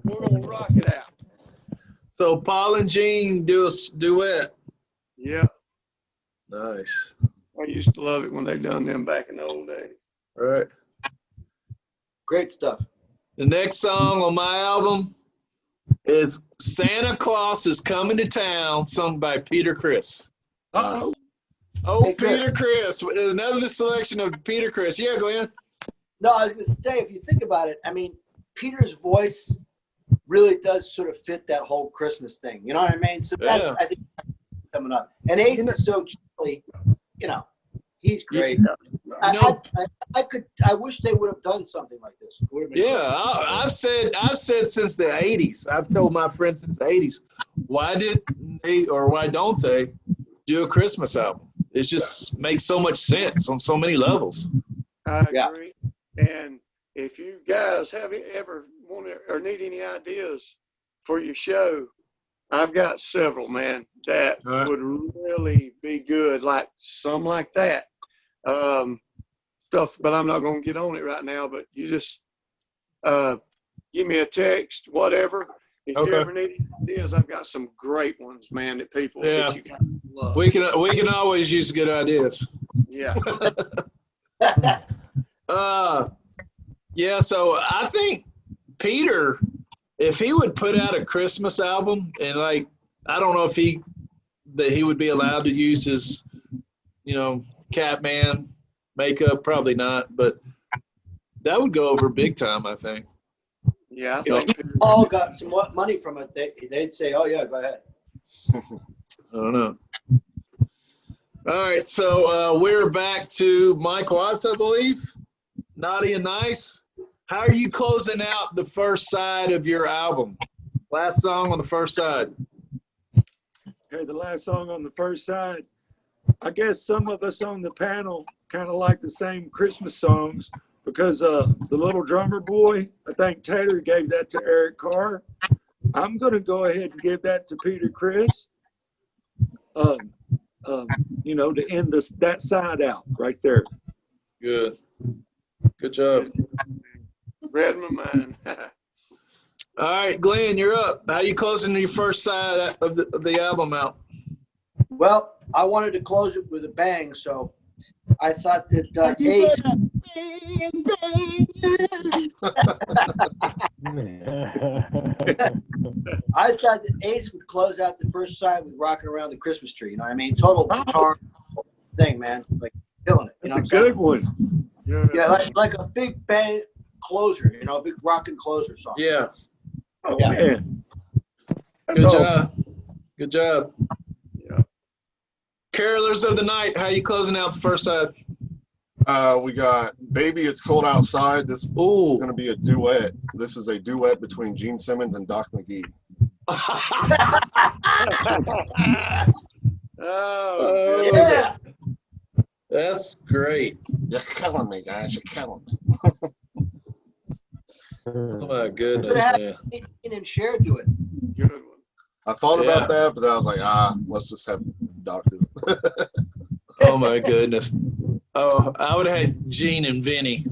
We're going to rock it out. So Paul and Gene do a duet. Yeah. Nice. I used to love it when they done them back in the old days. All right. Great stuff. The next song on my album is "Santa Claus Is Coming to Town," sung by Peter Criss. Uh-oh. Oh, Hey, Peter Criss. There's another selection of Peter Criss. Yeah, Glenn. No, I was going to say, if you think about it, I mean, Peter's voice really does sort of fit that whole Christmas thing. You know what I mean? So that's, I think, coming up. And Ace is so jolly, you know, he's great. I wish they would have done something like this. Yeah, I've said since the 80s. I've told my friends since the 80s, why don't they do a Christmas album? It just makes so much sense on so many levels. I agree. And if you guys have ever wanted or need any ideas for your show, I've got several, man, that would really be good, like some like that. Stuff, but I'm not going to get on it right now, but you just give me a text, whatever. If you ever need any ideas, I've got some great ones, man, that people that you guys love. We can always use good ideas. Yeah. Yeah, so I think Peter, if he would put out a Christmas album, and like, I don't know if he would be allowed to use his, Catman makeup, probably not, but that would go over big time, I think. Yeah, I think if Paul got some money from it, they'd say, "Oh yeah, go ahead." I don't know. All right, so we're back to Mike Watts, I believe. Naughty and Nice. How are you closing out the first side of your album? Last song on the first side. Okay, the last song on the first side. I guess some of us on the panel kind of like the same Christmas songs because the little drummer boy, I think Taylor gave that to Eric Carr. I'm going to go ahead and give that to Peter Criss. To end that side out right there. Good. Good job. Read my mind. All right, Glenn, you're up. How are you closing your first side of the album out? Well, I wanted to close it with a bang, so I thought that Ace. I thought that Ace would close out the first side with "Rocking Around the Christmas Tree." You know what I mean? Total guitar thing, man. Like killing it. That's a good one. Yeah, like a big bang closer. A big rocking closer song. Yeah. Oh man. Good job. Good job. Yeah. Carolers of the Night. How you closing out the first side? We got "Baby It's Cold Outside." This is going to be a duet. This is a duet between Gene Simmons and Doc McGee. Oh, yeah. That's great. You're killing me, guys. You're killing me. Oh my goodness, man. And Cher do it. Good one. I thought about that, but then I was like, let's just have Doc do it. Oh my goodness. Oh, I would have had Gene and Vinny.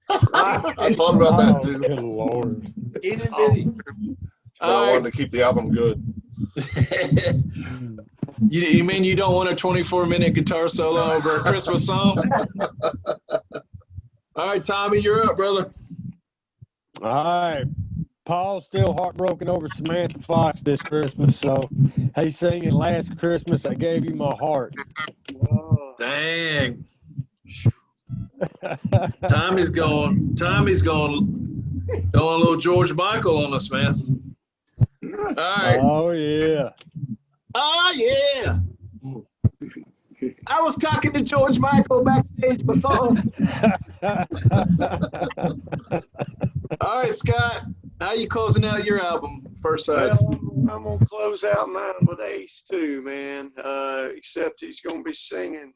I thought about that too. Good Lord. Gene and Vinny. I wanted to keep the album good. You mean you don't want a 24-minute guitar solo over a Christmas song? All right, Tommy, you're up, brother. All right. Paul's still heartbroken over Samantha Fox this Christmas, so he's singing "Last Christmas I Gave You My Heart." Oh. Dang. Tommy's going a little George Michael on us, man. All right. Oh yeah. Oh yeah. I was talking to George Michael backstage before. All right, Scott, how you closing out your album first side? Well, I'm gonna close out mine with Ace too, man. Except he's gonna be singing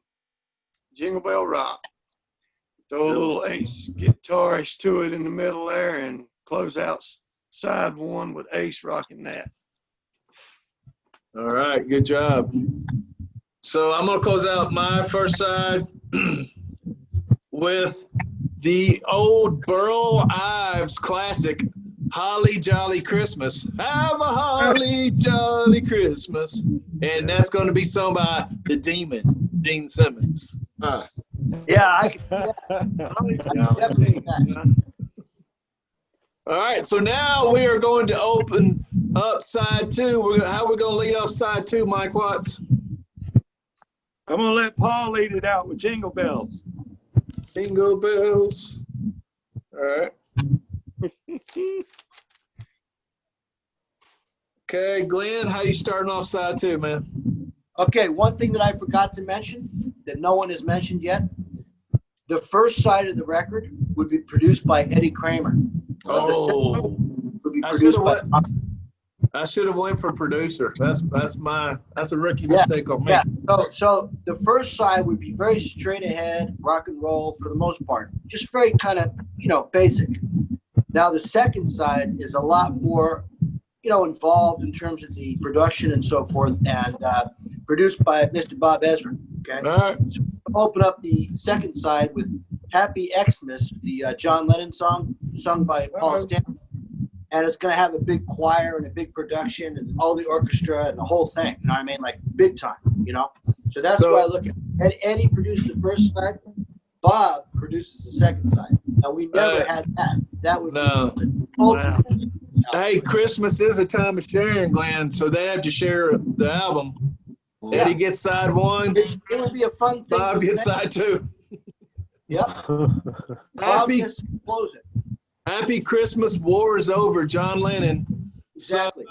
Jingle Bell Rock. Throw a little Ace guitarish to it in the middle there, and close out side one with Ace rocking that. All right, good job. So I'm gonna close out my first side with the old Burl Ives classic, Holly Jolly Christmas. Have a holly jolly Christmas. And that's going to be sung by the Demon, Gene Simmons. Yeah, I can. All right, so now we are going to open up side two. How are we going to lead off side two, Mike Watts? I'm going to let Paul lead it out with Jingle Bells. Jingle bells. All right. Okay, Glenn, how you starting off side two, man? Okay, one thing that I forgot to mention that no one has mentioned yet, the first side of the record would be produced by Eddie Kramer. Oh, would be produced by. I should have went for producer. That's a rookie mistake on me. Yeah. So the first side would be very straight ahead rock and roll for the most part, just very kind of basic. Now the second side is a lot more involved in terms of the production and so forth, and produced by Mr. Bob Ezra. Okay. All right. So we'll open up the second side with Happy Xmas, the John Lennon song sung by Paul Stanley. And it's going to have a big choir and a big production and all the orchestra and the whole thing. You know what I mean? Like big time, So that's why I look at it. Eddie produced the first side. Bob produces the second side. Now, we never had that. That would be Hey, Christmas is a time of sharing, Glenn, so they have to share the album. Yeah. Eddie gets side one. It would be a fun thing. Bob gets side two. Yep. Bob gets to close it. Happy Christmas, War is Over, John Lennon. Exactly.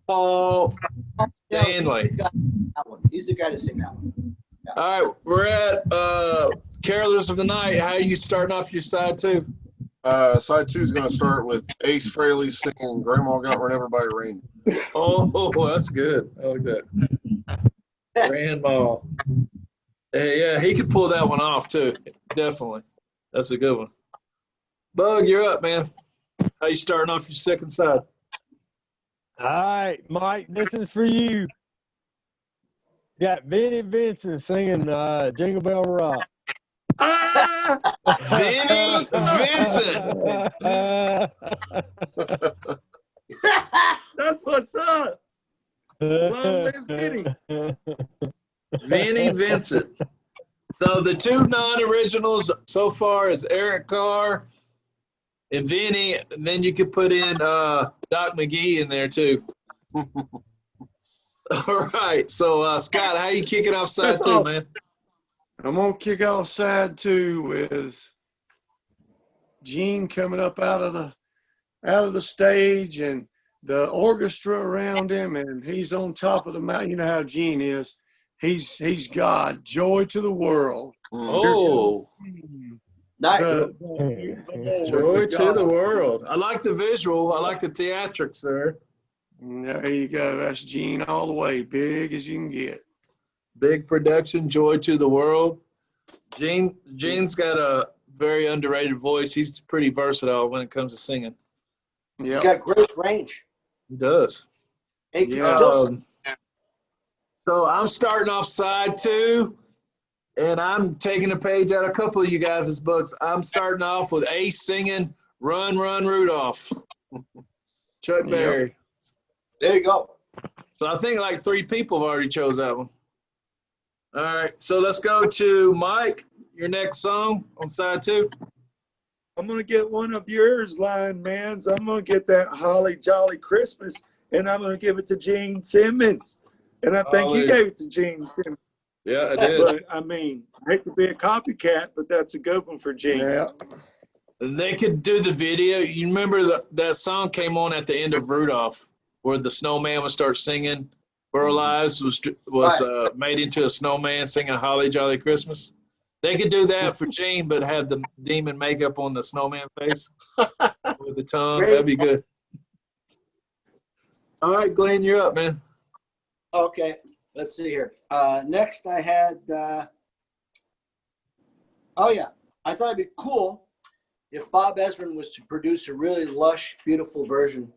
Paul Stanley. He's the guy to sing that one. Yeah. All right, we're at Carolers of the Night. How are you starting off your side two? Side two is going to start with Ace Frehley singing Grandma Got Run Over by a Rain. Oh, that's good. I like that. Grandma. Yeah, he could pull that one off too. Definitely. That's a good one. Bug, you're up, man. How you starting off your second side? All right, Mike, this is for you. Got Vinnie Vincent singing Jingle Bell Rock. Vinnie Vincent. That's what's up. Long live Vinnie. Vinnie Vincent. So the two non-originals so far is Eric Carr and Vinnie, and then you could put in Doc McGee in there too. All right, so Scott, how you kicking off side two, man? I'm gonna kick off side two with Gene coming up out of the stage and the orchestra around him, and he's on top of the mountain. You know how Gene is. He's God, joy to the world. Oh, nice. Joy to the world. I like the visual. I like the theatrics there. There you go. That's Gene all the way, big as you can get. Big production, joy to the world. Gene's got a very underrated voice. He's pretty versatile when it comes to singing. Yeah, he's got great range. He does. So I'm starting off side two, and I'm taking a page out of a couple of you guys' books. I'm starting off with Ace singing Run, Run, Rudolph. Chuck Berry. There you go. So I think like 3 people have already chose that one. All right, so let's go to Mike, your next song on side two. I'm going to get one of yours, Lion Mans. I'm going to get that Holly Jolly Christmas, and I'm going to give it to Gene Simmons. And I think you gave it to Gene Simmons. Yeah, I did. But I mean, I hate to be a copycat, but that's a good one for Gene. Yeah. And they could do the video. You remember that song came on at the end of Rudolph, where the snowman would start singing. Burl Ives was made into a snowman singing "Holly Jolly Christmas." They could do that for Gene, but have the demon makeup on the snowman face with the tongue. That'd be good. All right, Glenn, you're up, man. Okay, let's see here. Next, I had. Oh yeah, I thought it'd be cool if Bob Ezrin was to produce a really lush, beautiful version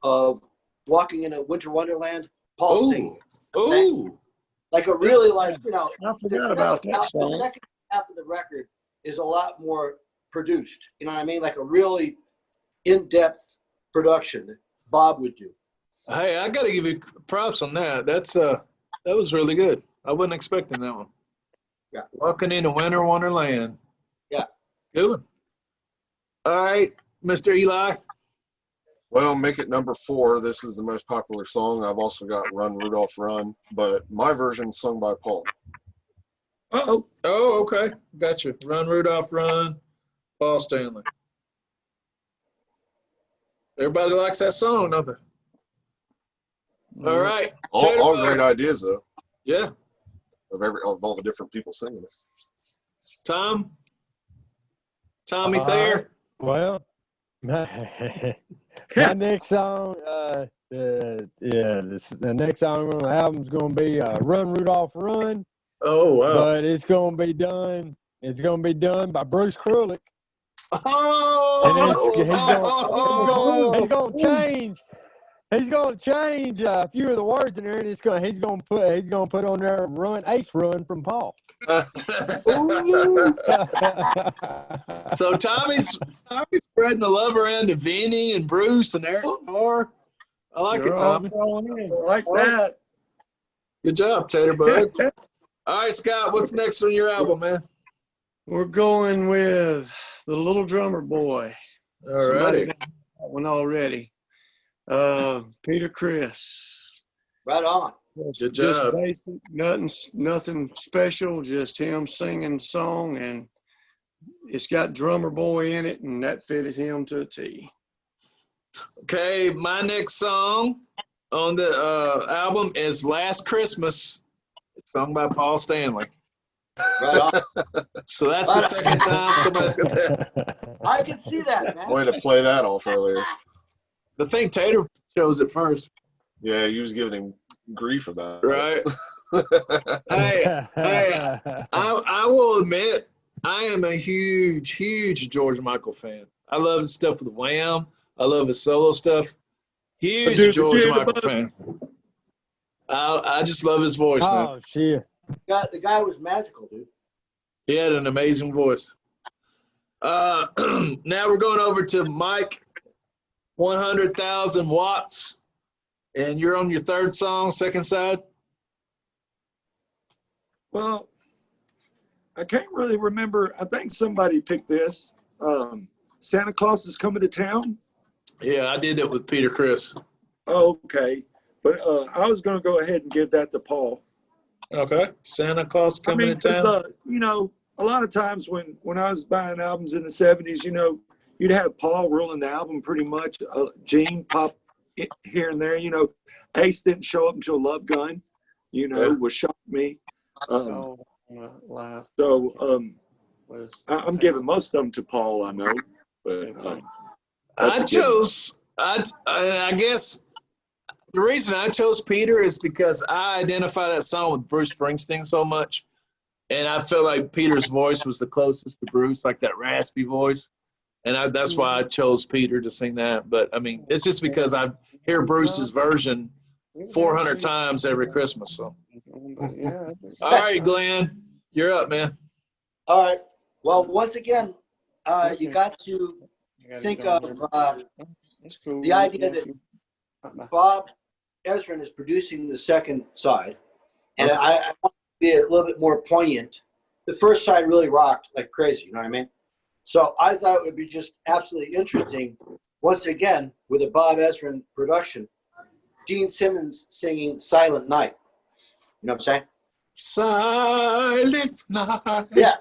of "Walking in a Winter Wonderland." Paul singing. Oh, like a really like you know. I forgot about that song. The second half of the record is a lot more produced. You know what I mean? Like a really in-depth production that Bob would do. Hey, I got to give you props on that. That was really good. I wasn't expecting that one. Yeah. Walking into Winter Wonderland. Yeah. Good one. All right, Mr. Eli. Well, make it number 4. This is the most popular song. I've also got Run, Rudolph, Run, but my version's sung by Paul. Oh, okay. Gotcha. Run, Rudolph, Run, Paul Stanley. Everybody likes that song, don't they? All right. All great ideas, though. Yeah. Of all the different people singing it. Tommy Thayer. Well, my next song, the next song on the album is going to be "Run, Rudolph, Run." Oh wow! But it's going to be done. It's going to be done by Bruce Kulick. Oh! He's going to change. He's going to change a few of the words in there, and he's going to put on there "Ace Run" from Paul. So Tommy's spreading the love around to Vinny and Bruce and Eric. I like it, Tommy. I like that. Good job, Tater Bug. All right, Scott, what's next on your album, man? We're going with The Little Drummer Boy. All right. That one already. Peter Criss. Right on. Good Just job. basic, nothing special, just him singing the song, and it's got Drummer Boy in it, and that fitted him to a T. Okay, my next song on the album is "Last Christmas." It's sung by Paul Stanley. Right on. So that's the second time somebody's got that. I can see that, man. Way to play that off earlier. I think Tater chose it first. Yeah, you was giving him grief about it. Right. I will admit, I am a huge George Michael fan. I love his stuff with Wham. I love his solo stuff. Huge George Michael fan. I just love his voice, man. Oh, shit. The guy was magical, dude. He had an amazing voice. Now we're going over to Mike, 100,000 watts. And you're on your third song, second side? Well, I can't really remember. I think somebody picked this. Santa Claus is Coming to Town. Yeah, I did it with Peter Criss. Oh, okay. But I was going to go ahead and give that to Paul. Okay. Santa Claus Coming to Town. You know, a lot of times when I was buying albums in the 70s, you know, you'd have Paul ruling the album pretty much. Gene pop here and there. You know, Ace didn't show up until Love Gun, you know, which shocked me. So I'm giving most of them to Paul, I know. But I guess the reason I chose Peter is because I identify that song with Bruce Springsteen so much. And I felt like Peter's voice was the closest to Bruce, like that raspy voice. And that's why I chose Peter to sing that. But, I mean, it's just because I hear Bruce's version 400 times every Christmas. So. All right, Glenn, you're up, man. All right. Well, once again, you got to think of the idea that Bob Ezrin is producing the second side. And I want to be a little bit more poignant. The first side really rocked like crazy, you know what I mean? So I thought it would be just absolutely interesting, once again, with a Bob Ezrin production, Gene Simmons singing Silent Night. You know what I'm saying? Silent night. Yeah,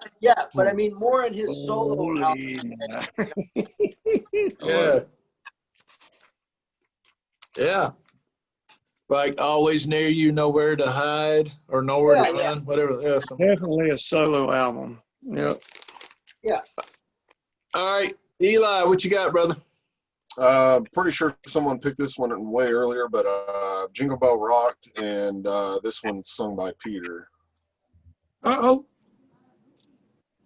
but I mean more in his solo album. Yeah. Yeah. Like always near you, nowhere to hide or nowhere to run, whatever. Yeah, Definitely a solo album. Yep. Yeah. All right, Eli, what you got, brother? Pretty sure someone picked this one way earlier, but Jingle Bell Rock, and this one's sung by Peter. Uh-oh.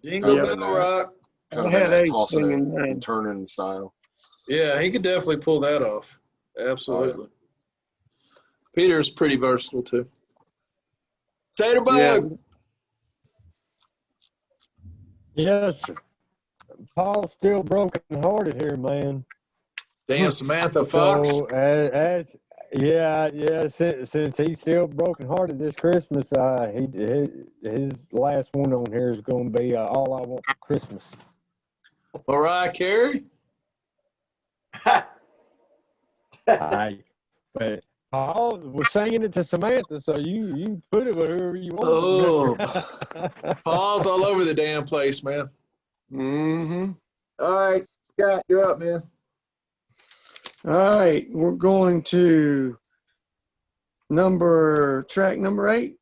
Jingle Bell Rock. Kind of in that tossing and turning style. Yeah, he could definitely pull that off. Absolutely. Peter's pretty versatile, too. Tater Bug. Yes. Paul's still broken-hearted here, man. Damn, Samantha Fox. So, since he's still broken-hearted this Christmas, his last one on here is going to be All I Want for Christmas. Mariah Carey? But Paul was singing it to Samantha, so you put it wherever you want. Oh, Paul's all over the damn place, man. Mm-hmm. All right, Scott, you're up, man. All right, we're going to track number 8.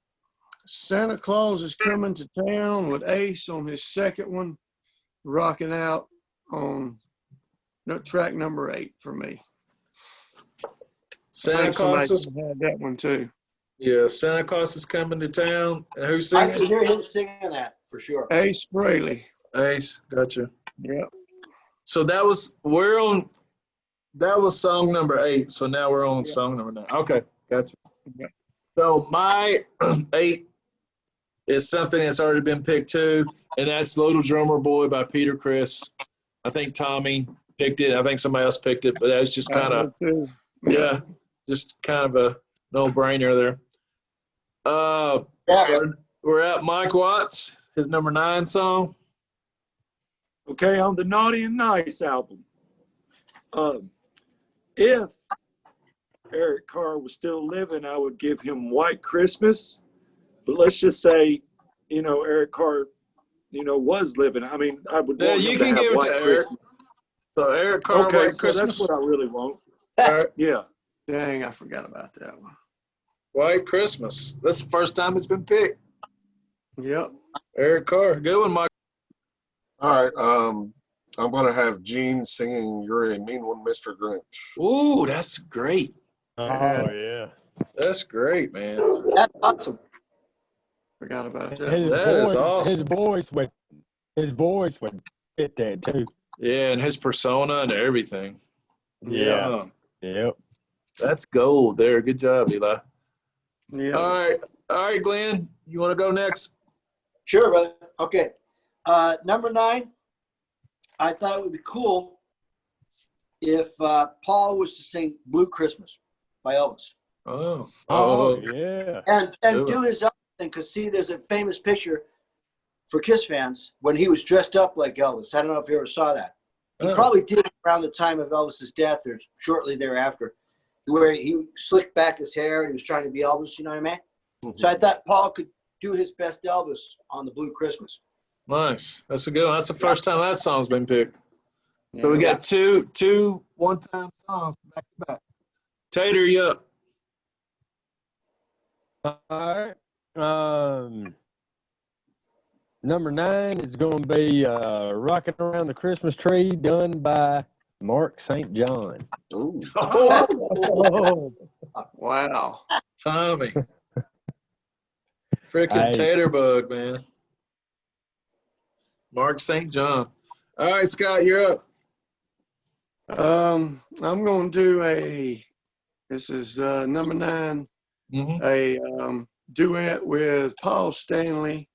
Santa Claus is Coming to Town with Ace on his second one, rocking out on track number 8 for me. Santa Claus is had that one too. Yeah, Santa Claus is Coming to Town. And who's singing? I can hear him singing that for sure. Ace Frehley. Ace, gotcha. Yep. So that was song number 8. So now we're on song number 9. Okay, gotcha. Yep. So my 8 is something that's already been picked too, and that's Little Drummer Boy by Peter Criss. I think Tommy picked it. I think somebody else picked it, but that's just kind of just kind of a no-brainer there. We're at Mike Watts, his number 9 song. Okay, on the Naughty and Nice album. If Eric Carr was still living, I would give him White Christmas. But let's just say, Eric Carr, was living. I mean, I would want him to have White Christmas. So Eric Carr, White Christmas. That's what I really want. All right. Yeah. Dang, I forgot about that one. White Christmas. That's the first time it's been picked. Yep. Eric Carr. Good one, Mike. All right. I'm going to have Gene singing You're a Mean One, Mr. Grinch. Ooh, that's great. Oh, yeah. That's great, man. That's awesome. Forgot about that. That is awesome. His voice would fit that too. Yeah, and his persona and everything. Yeah. Yep. That's gold there. Good job, Eli. Yeah. All right, Glenn. You want to go next? Sure, brother. Okay. Number 9, I thought it would be cool if Paul was to sing Blue Christmas by Elvis. Oh, yeah. And do his own thing, because see, there's a famous picture for Kiss fans when he was dressed up like Elvis. I don't know if you ever saw that. He probably did it around the time of Elvis's death or shortly thereafter, where he slicked back his hair and he was trying to be Elvis, you know what I mean? Mm-hmm. So I thought Paul could do his best Elvis on the Blue Christmas. Nice. That's a good one. That's the first time that song's been picked. So we got two one-time songs back to back. Tater, you up? All right. Number 9 is going to be Rocking Around the Christmas Tree, done by Mark St. John. Ooh. Oh. Wow. Tommy. Freaking tater bug, man. Mark St. John. All right, Scott, you're up. I'm going to do this is number 9, a duet with Paul Stanley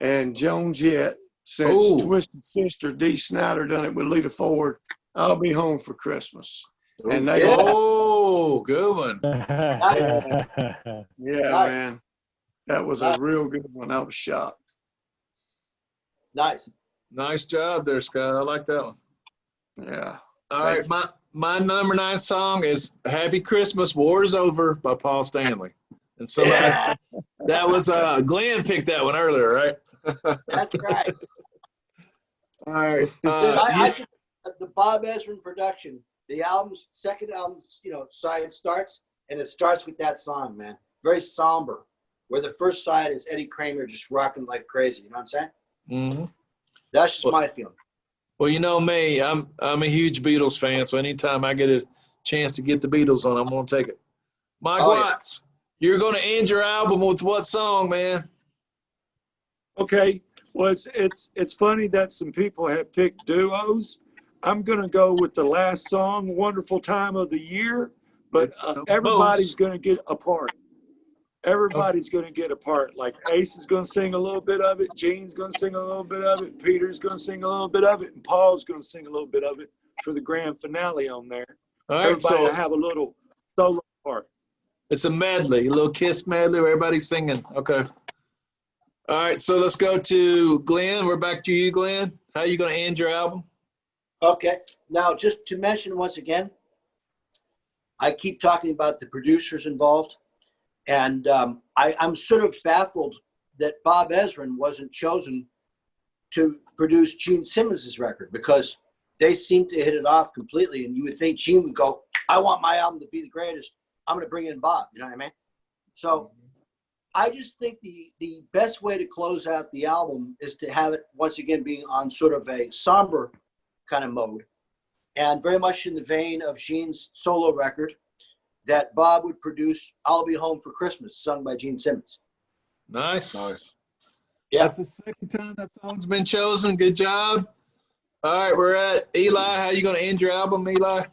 and Joan Jett, since Twisted Sister Dee Snider done it with Lita Ford. I'll Be Home for Christmas. And they good one. Yeah, man. That was a real good one. I was shocked. Nice job there, Scott. I like that one. Yeah. All right, my number 9 song is Happy Christmas, War is Over by Paul Stanley. And That was Glenn picked that one earlier, right? That's right. All right. I think the Bob Ezrin production, the album's second album, side starts, and it starts with that song, man. Very somber. Where the first side is Eddie Kramer just rocking like crazy. You know what I'm saying? Mm-hmm. That's just my feeling. Well, you know me, I'm a huge Beatles fan, so anytime I get a chance to get the Beatles on, I'm gonna take it. Mike Watts, you're gonna end your album with what song, man? Okay. Well, it's funny that some people have picked duos. I'm gonna go with the last song, "Wonderful Time of the Year," but everybody's gonna get a part. Everybody's going to get a part. Like Ace is going to sing a little bit of it. Gene's going to sing a little bit of it. Peter's going to sing a little bit of it. And Paul's going to sing a little bit of it for the grand finale on there. All right, everybody will have a little solo part. It's a medley, a little Kiss medley where everybody's singing. Okay. All right, so let's go to Glenn. We're back to you, Glenn. How are you going to end your album? Okay. Now, just to mention once again, I keep talking about the producers involved. And I'm sort of baffled that Bob Ezrin wasn't chosen to produce Gene Simmons' record, because they seem to hit it off completely. And you would think Gene would go, I want my album to be the greatest. I'm going to bring in Bob. You know what I mean? So I just think the best way to close out the album is to have it, once again, being on sort of a somber kind of mode, and very much in the vein of Gene's solo record, that Bob would produce "I'll Be Home for Christmas," sung by Gene Simmons. Nice. Yeah. That's the second time that song's been chosen. Good job. All right, we're at Eli. How you going to end your album, Eli?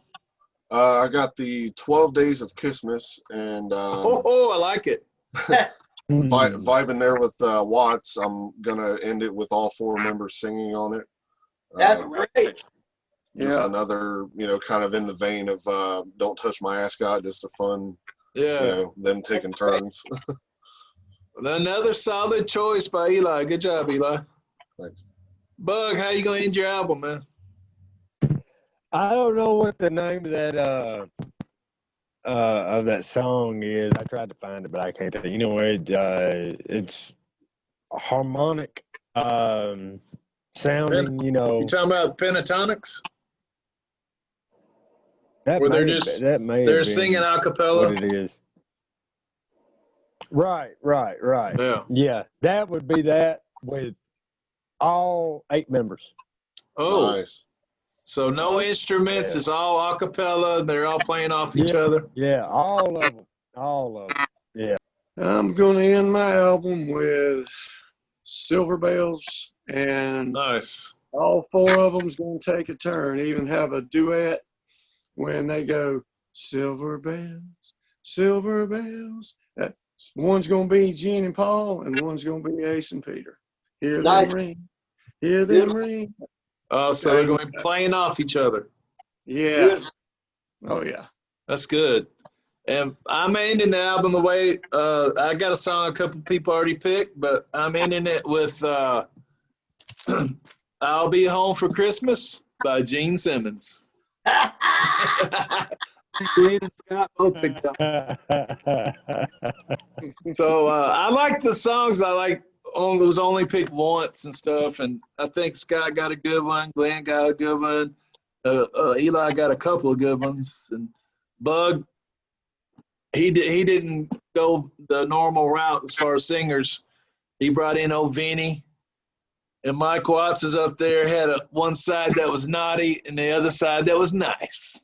I got the 12 Days of Kissmas, and I like it. Vibing there with Watts. I'm going to end it with all four members singing on it. That's great. Just another, kind of in the vein of Don't Touch My Ascot, just a fun, them taking turns. Another solid choice by Eli. Good job, Eli. Thanks. Bug, how you going to end your album, man? I don't know what the name of that song is. I tried to find it, but I can't think. You know where it's harmonic sounding, You talking about pentatonics? Where they're singing a cappella. What it is. Right. Yeah, that would be that with all 8 members. Oh, nice. So no instruments. It's all a cappella. They're all playing off each other. Yeah, all of them. Yeah. I'm going to end my album with Silver Bells, and nice. All 4 of them's going to take a turn, even have a duet when they go, silver bells, silver bells. One's going to be Gene and Paul, and one's going to be Ace and Peter. Hear them ring. Hear them ring. Oh, so they're going to be playing off each other. Yeah. Oh, yeah. That's good. And I'm ending the album the way I got a song a couple people already picked, but I'm ending it with I'll Be Home for Christmas by Gene Simmons. Gene and Scott both picked up. So I like the songs. I like was only picked once and stuff, and I think Scott got a good one. Glenn got a good one. Eli got a couple of good ones, and Bug, he didn't go the normal route as far as singers. He brought in old Vinny, and Mike Watts is up there, had one side that was naughty and the other side that was nice.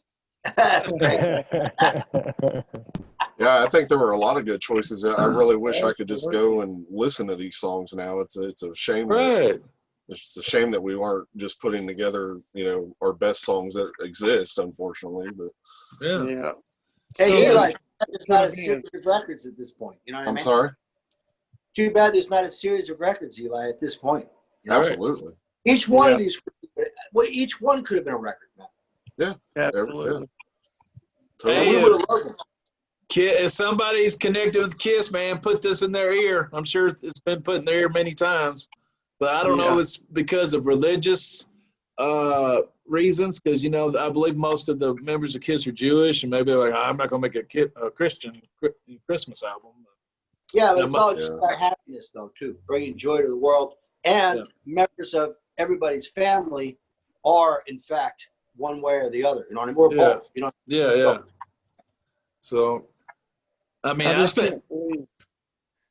Yeah, I think there were a lot of good choices. I really wish I could just go and listen to these songs now. It's a shame. Right. It's a shame that we weren't just putting together, our best songs that exist, unfortunately. But yeah. Hey, Eli, there's not a series of records at this point. You know what I mean? I'm sorry? Too bad there's not a series of records, Eli, at this point. Absolutely. Each one of these, each one could have been a record, man. Yeah, absolutely. Totally. Hey, we would have loved them. If somebody's connected with Kiss, man, put this in their ear. I'm sure it's been put in their ear many times, but I don't know if it's because of religious reasons, because I believe most of the members of Kiss are Jewish, and maybe they're like, I'm not gonna make a Christian Christmas album. Yeah, but it's all just about happiness, though, too. Bringing joy to the world. And members of everybody's family are, in fact, one way or the other. You know what I mean? We're both. You know. Yeah. So, I mean, I just can't believe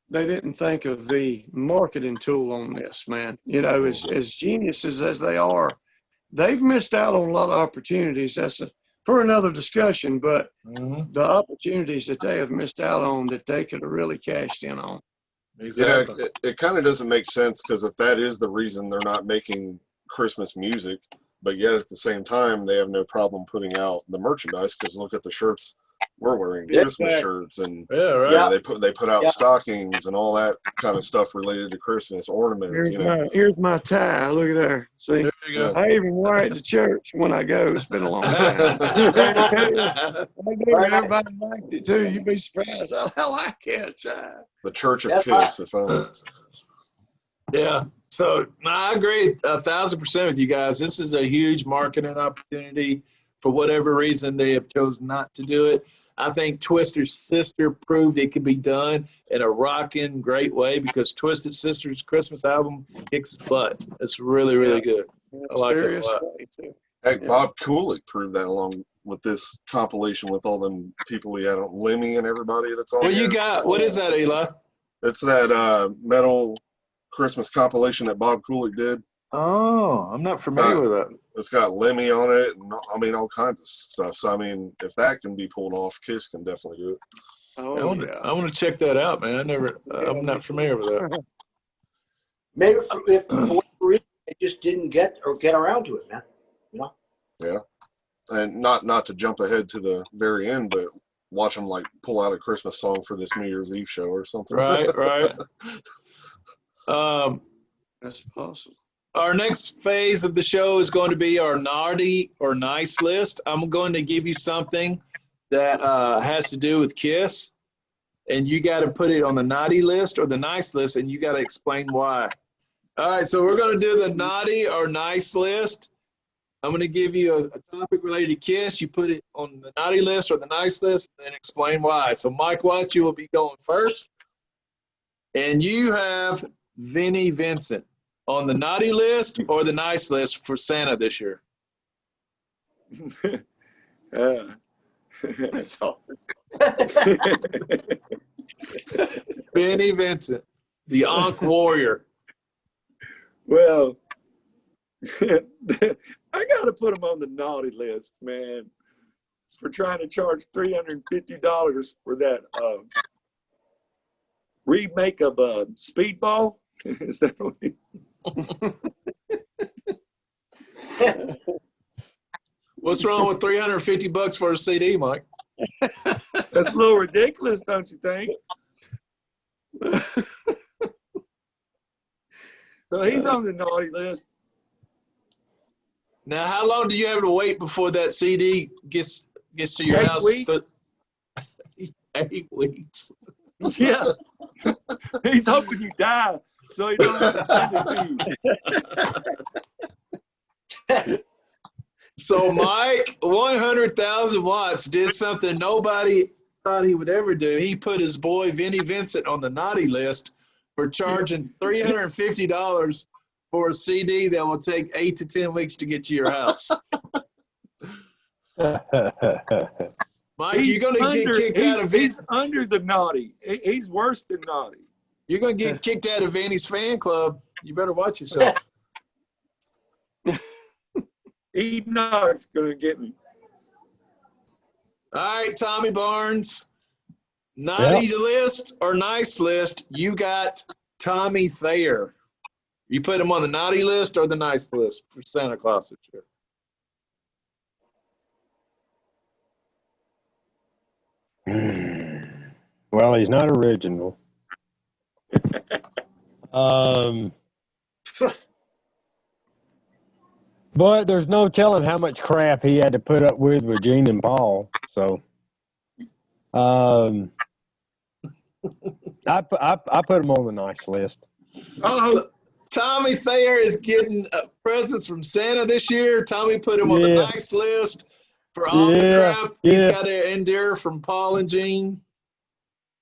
they didn't think of the marketing tool on this, man. You know, as geniuses as they are, they've missed out on a lot of opportunities. That's for another discussion, but the opportunities that they have missed out on that they could have really cashed in on. Exactly. Yeah, it kind of doesn't make sense, because if that is the reason they're not making Christmas music, but yet at the same time they have no problem putting out the merchandise, because look at the shirts we're wearing, Christmas shirts, and they put out stockings and all that kind of stuff related to Christmas, ornaments. Here's my tie. Look at there. See, there you go. I even wear it to church when I go. It's been a long time. Everybody liked it too. You'd be surprised. I like it. The Church of Kiss, if I Yeah. So I agree 1,000% with you guys. This is a huge marketing opportunity. For whatever reason, they have chosen not to do it. I think Twisted Sister proved it could be done in a rockin' great way, because Twisted Sister's Christmas album kicks butt. It's really, really good. I like it a lot. Heck, Bob Cooley proved that along with this compilation with all them people we had on, Lemmy and everybody that's on. What you got? What is that, Eli? It's that metal Christmas compilation that Bob Cooley did. Oh, I'm not familiar with that. It's got Lemmy on it, and I mean all kinds of stuff. So I mean, if that can be pulled off, Kiss can definitely do it. I want to check that out, man. I'm not familiar with that. Maybe if for whatever reason they just didn't get around to it, man. You know. Yeah, and not to jump ahead to the very end, but watch them like pull out a Christmas song for this New Year's Eve show or something. Right. That's possible. Our next phase of the show is going to be our naughty or nice list. I'm going to give you something that has to do with Kiss, and you got to put it on the naughty list or the nice list, and you got to explain why. All right, so we're going to do the naughty or nice list. I'm going to give you a topic related to Kiss. You put it on the naughty list or the nice list, and explain why. So Mike Watts, you will be going first, and you have Vinnie Vincent on the naughty list or the nice list for Santa this year? That's all. Vinnie Vincent, the Ankh Warrior. Well, I got to put him on the naughty list, man, for trying to charge $350 for that remake of Speedball. Is that what What's wrong with $350 for a CD, Mike? That's a little ridiculous, don't you think? So he's on the naughty list. Now, how long do you have to wait before that CD gets to your house? 8 weeks. 8 weeks. Yeah. He's hoping you die so he don't have to send it to you. So Mike, 100,000 watts, did something nobody thought he would ever do. He put his boy Vinnie Vincent on the naughty list for charging $350 for a CD that will take 8 to 10 weeks to get to your house. Mike, you're going to get kicked out of He's under the naughty. He's worse than naughty. You're going to get kicked out of Vinnie's fan club. You better watch yourself. Enoch's going to get me. All right, Tommy Barnes. Naughty list or nice list? You got Tommy Thayer. You put him on the naughty list or the nice list for Santa Claus this year? Well, he's not original. But there's no telling how much crap he had to put up with Gene and Paul. So, I put him on the nice list. Oh, Tommy Thayer is getting presents from Santa this year. Tommy put him on the nice list for all the crap he's got to endure from Paul and Gene.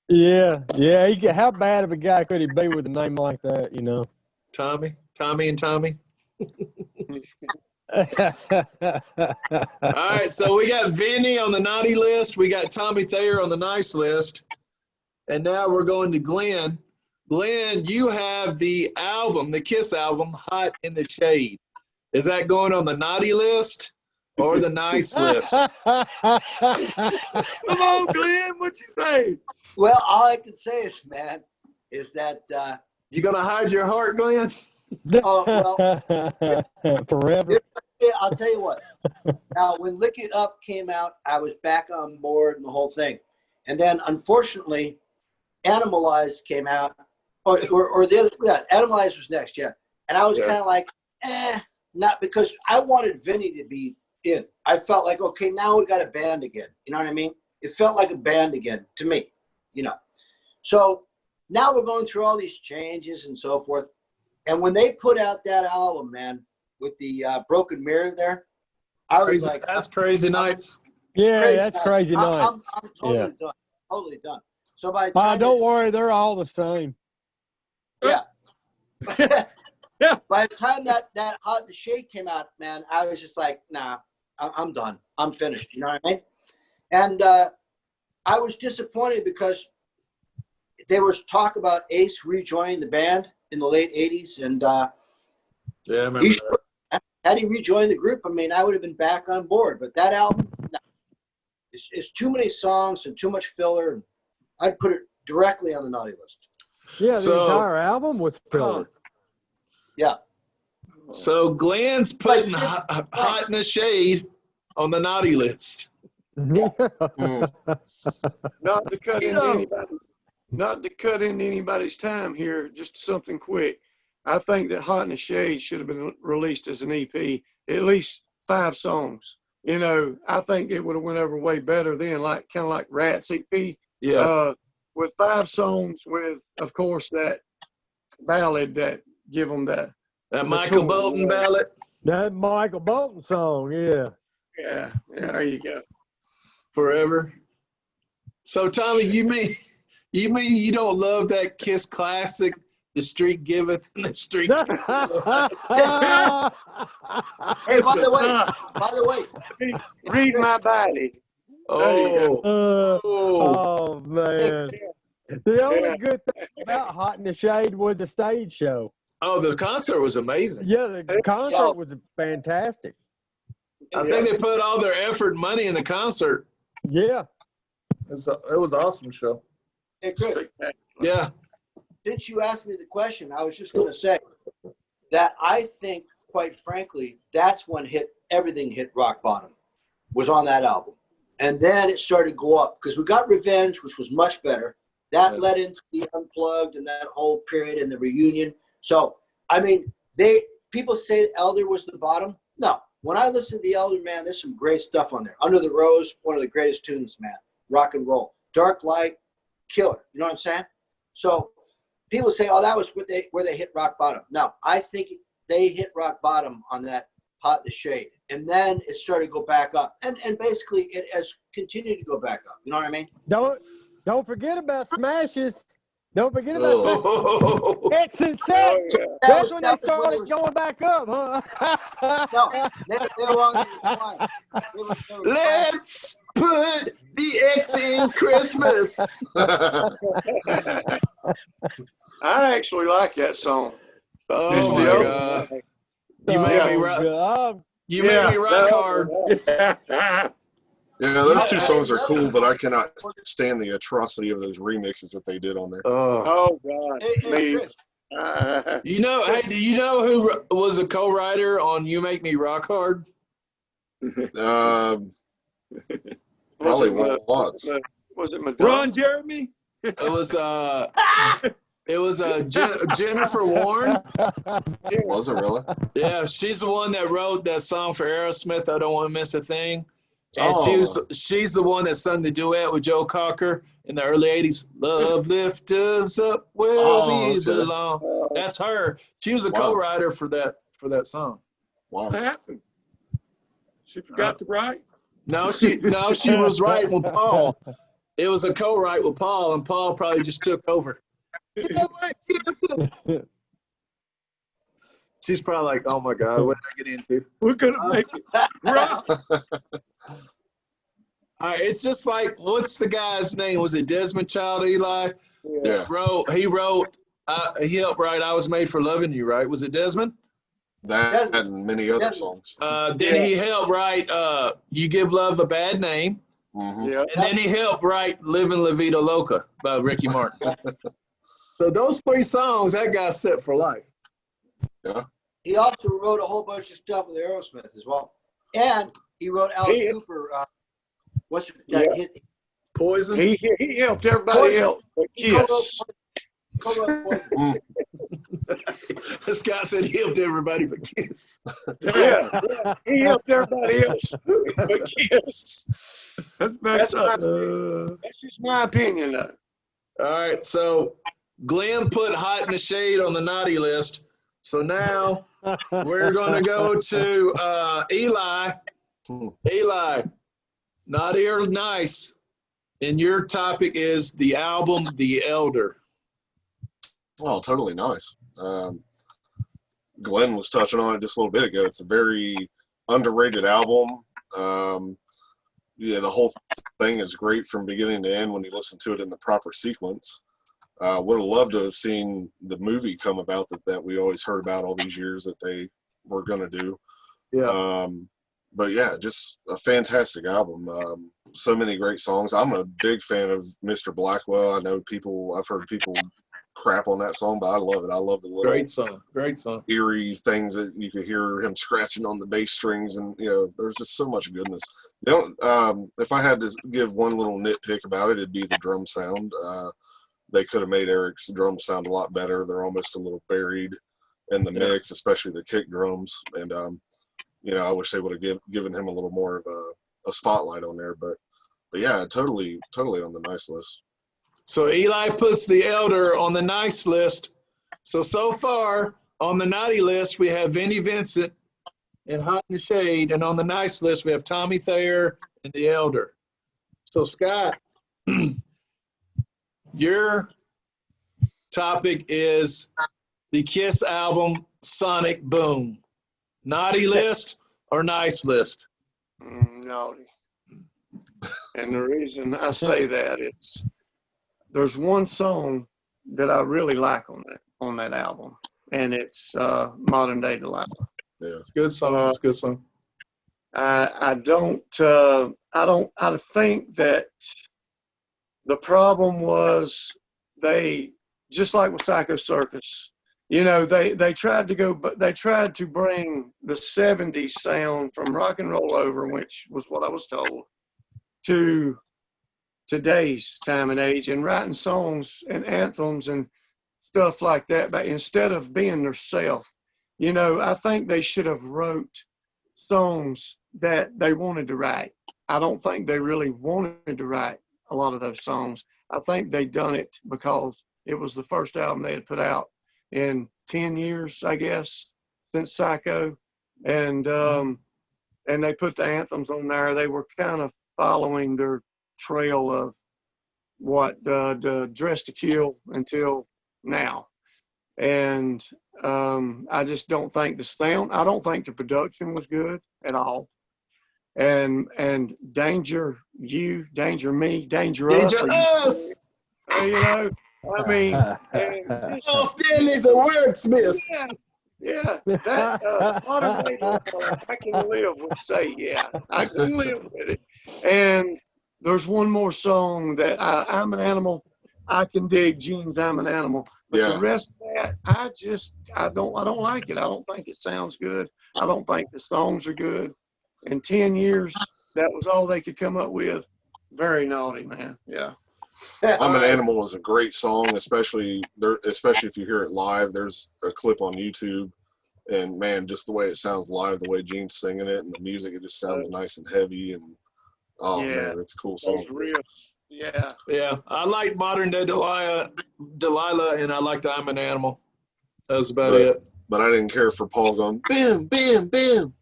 Yeah, yeah. How bad of a guy could he be with a name like that? You know, Tommy and Tommy. All right, so we got Vinny on the naughty list. We got Tommy Thayer on the nice list. And now we're going to Glenn. Glenn, you have the album, the Kiss album, Hot in the Shade. Is that going on the naughty list or the nice list? Come on, Glenn, what you say? Well, all I can say is, man, is that you gonna hide your heart, Glenn? Oh, well, forever. I'll tell you what. Now, when Lick It Up came out, I was back on board and the whole thing. And then, unfortunately, Animalized came out, or the other, yeah, Animalized was next, yeah. And I was kind of like, not because I wanted Vinny to be in. I felt like, okay, now we got a band again. You know what I mean? It felt like a band again to me, you know. So now we're going through all these changes and so forth. And when they put out that album, man, with the Broken Mirror there, I was like, that's Crazy Nights. Yeah, that's Crazy Nights. I'm totally done. Totally done. So by the time don't worry, they're all the same. Yeah. By the time that Hot in the Shade came out, man, I was just like, nah, I'm done. I'm finished. You know what I mean? And I was disappointed because there was talk about Ace rejoining the band in the late 80s. And yeah, I remember that. Had he rejoined the group, I mean, I would have been back on board. But that album, no, it's too many songs and too much filler. And I'd put it directly on the naughty list. Yeah, the entire album was filler. Yeah. So Glenn's putting Hot in the Shade on the naughty list. Not to cut into anybody's time here, just something quick. I think that Hot in the Shade should have been released as an EP, at least 5 songs. You know, I think it would have went over way better then, like kind of like Rats EP. Yeah. With 5 songs, with of course that ballad that give them that Michael Bolton ballad. That Michael Bolton song, yeah. Yeah, there you go. Forever. So Tommy, you mean you don't love that Kiss classic, The Street Giveth and the Street Hey, by the way, read my body. Oh man. The only good thing about Hot in the Shade was the stage show. Oh, the concert was amazing. Yeah, the concert was fantastic. I think they put all their effort and money in the concert. Yeah. It was an awesome show. Hey, Chris. Yeah. Since you asked me the question, I was just going to say that I think, quite frankly, that's when everything hit rock bottom, was on that album. And then it started to go up because we got Revenge, which was much better. That led into the Unplugged and that whole period and the reunion. So, I mean, people say Elder was the bottom. No. When I listen to the Elder, man, there's some great stuff on there. Under the Rose, one of the greatest tunes, man. Rock and roll. Dark Light, killer. You know what I'm saying? So people say, oh, that was where they hit rock bottom. No, I think they hit rock bottom on that Hot in the Shade. And then it started to go back up. And basically it has continued to go back up. You know what I mean? Don't forget about Smashes. Don't forget about X and Set. That's when they started going back up, huh? No, they're wrong. Let's put the X in Christmas. I actually like that song. Oh my God! You made me rock. You made me rock hard. Yeah, those 2 songs are cool, but I cannot stand the atrocity of those remixes that they did on there. Oh God! Hey, You know, hey, do you know who was a co-writer on "You Make Me Rock Hard"? Probably lots. Was it Madonna? Ron Jeremy? It was Jennifer Warren. Was it really? Yeah, she's the one that wrote that song for Aerosmith, I Don't Want to Miss a Thing. And she's the one that sung the duet with Joe Cocker in the early 80s. Love lift us up where we belong. That's her. She was a co-writer for that song. Wow. What happened? She forgot to write? No, she was writing with Paul. It was a co-write with Paul, and Paul probably just took over. You know what? She's probably like, "Oh my God, what did I get into?" We're gonna make it rock. All right, it's just like, what's the guy's name? Was it Desmond Child, Eli? Yeah. He helped write "I Was Made for Loving You," right? Was it Desmond? That and many other songs. Then he helped write "You Give Love a Bad Name." Yeah. And then he helped write "Living La Vida Loca" by Ricky Martin. So those 3 songs, that guy's set for life. Yeah. He also wrote a whole bunch of stuff with Aerosmith as well. And he wrote Alice Cooper. What's that hit? Poison? He helped everybody else but Kiss. This guy said he helped everybody but Kiss. Yeah, he helped everybody else but Kiss. That's just my opinion, though. All right, so Glenn put Hot in the Shade on the naughty list. So now we're going to go to Eli. Eli, naughty or nice? And your topic is the album The Elder. Oh, totally nice. Glenn was touching on it just a little bit ago. It's a very underrated album. Yeah, the whole thing is great from beginning to end when you listen to it in the proper sequence. Would have loved to have seen the movie come about that we always heard about all these years that they were going to do. Yeah. But yeah, just a fantastic album. So many great songs. I'm a big fan of Mr. Blackwell. I know I've heard people crap on that song, but I love it. I love the little Great song. Eerie things that you could hear him scratching on the bass strings, and there's just so much goodness. If I had to give one little nitpick about it, it'd be the drum sound. They could have made Eric's drums sound a lot better. They're almost a little buried in the mix, especially the kick drums. And I wish they would have given him a little more of a spotlight on there. But yeah, totally on the nice list. So Eli puts The Elder on the nice list. So far on the naughty list, we have Vinnie Vincent and Hot in the Shade. And on the nice list, we have Tommy Thayer and The Elder. So Scott, your topic is the Kiss album, Sonic Boom. Naughty list or nice list? Naughty. And the reason I say that there's one song that I really like on that album, and it's Modern Day Delilah. Yeah, good song. It's a good song. I think that the problem was they, just like with Psycho Circus, they tried to bring the 70s sound from Rock and Roll Over, which was what I was told, to today's time and age, and writing songs and anthems and stuff like that, but instead of being themselves. I think they should have wrote songs that they wanted to write. I don't think they really wanted to write a lot of those songs. I think they done it because it was the first album they had put out in 10 years, I guess, since Psycho. And they put the anthems on there. They were kind of following their trail of what the Dress to Kill until now. And I just don't think the sound, I don't think the production was good at all. And Danger You, Danger Me, Danger Us. I mean, Stanley's a wordsmith. Yeah, that Modern Day I can live with. I can live with it. And there's one more song that I'm an Animal. I can dig Gene's I'm an Animal. But the rest of that, I don't like it. I don't think it sounds good. I don't think the songs are good. In 10 years, that was all they could come up with. Very naughty, man. Yeah. I'm an Animal is a great song, especially if you hear it live. There's a clip on YouTube, and man, just the way it sounds live, the way Gene's singing it, and the music, it just sounds nice and heavy, and man, it's a cool song. Yeah. I like Modern Day Delilah, and I like I'm an Animal. That was about it. But I didn't care for Paul going bam, bam, bam.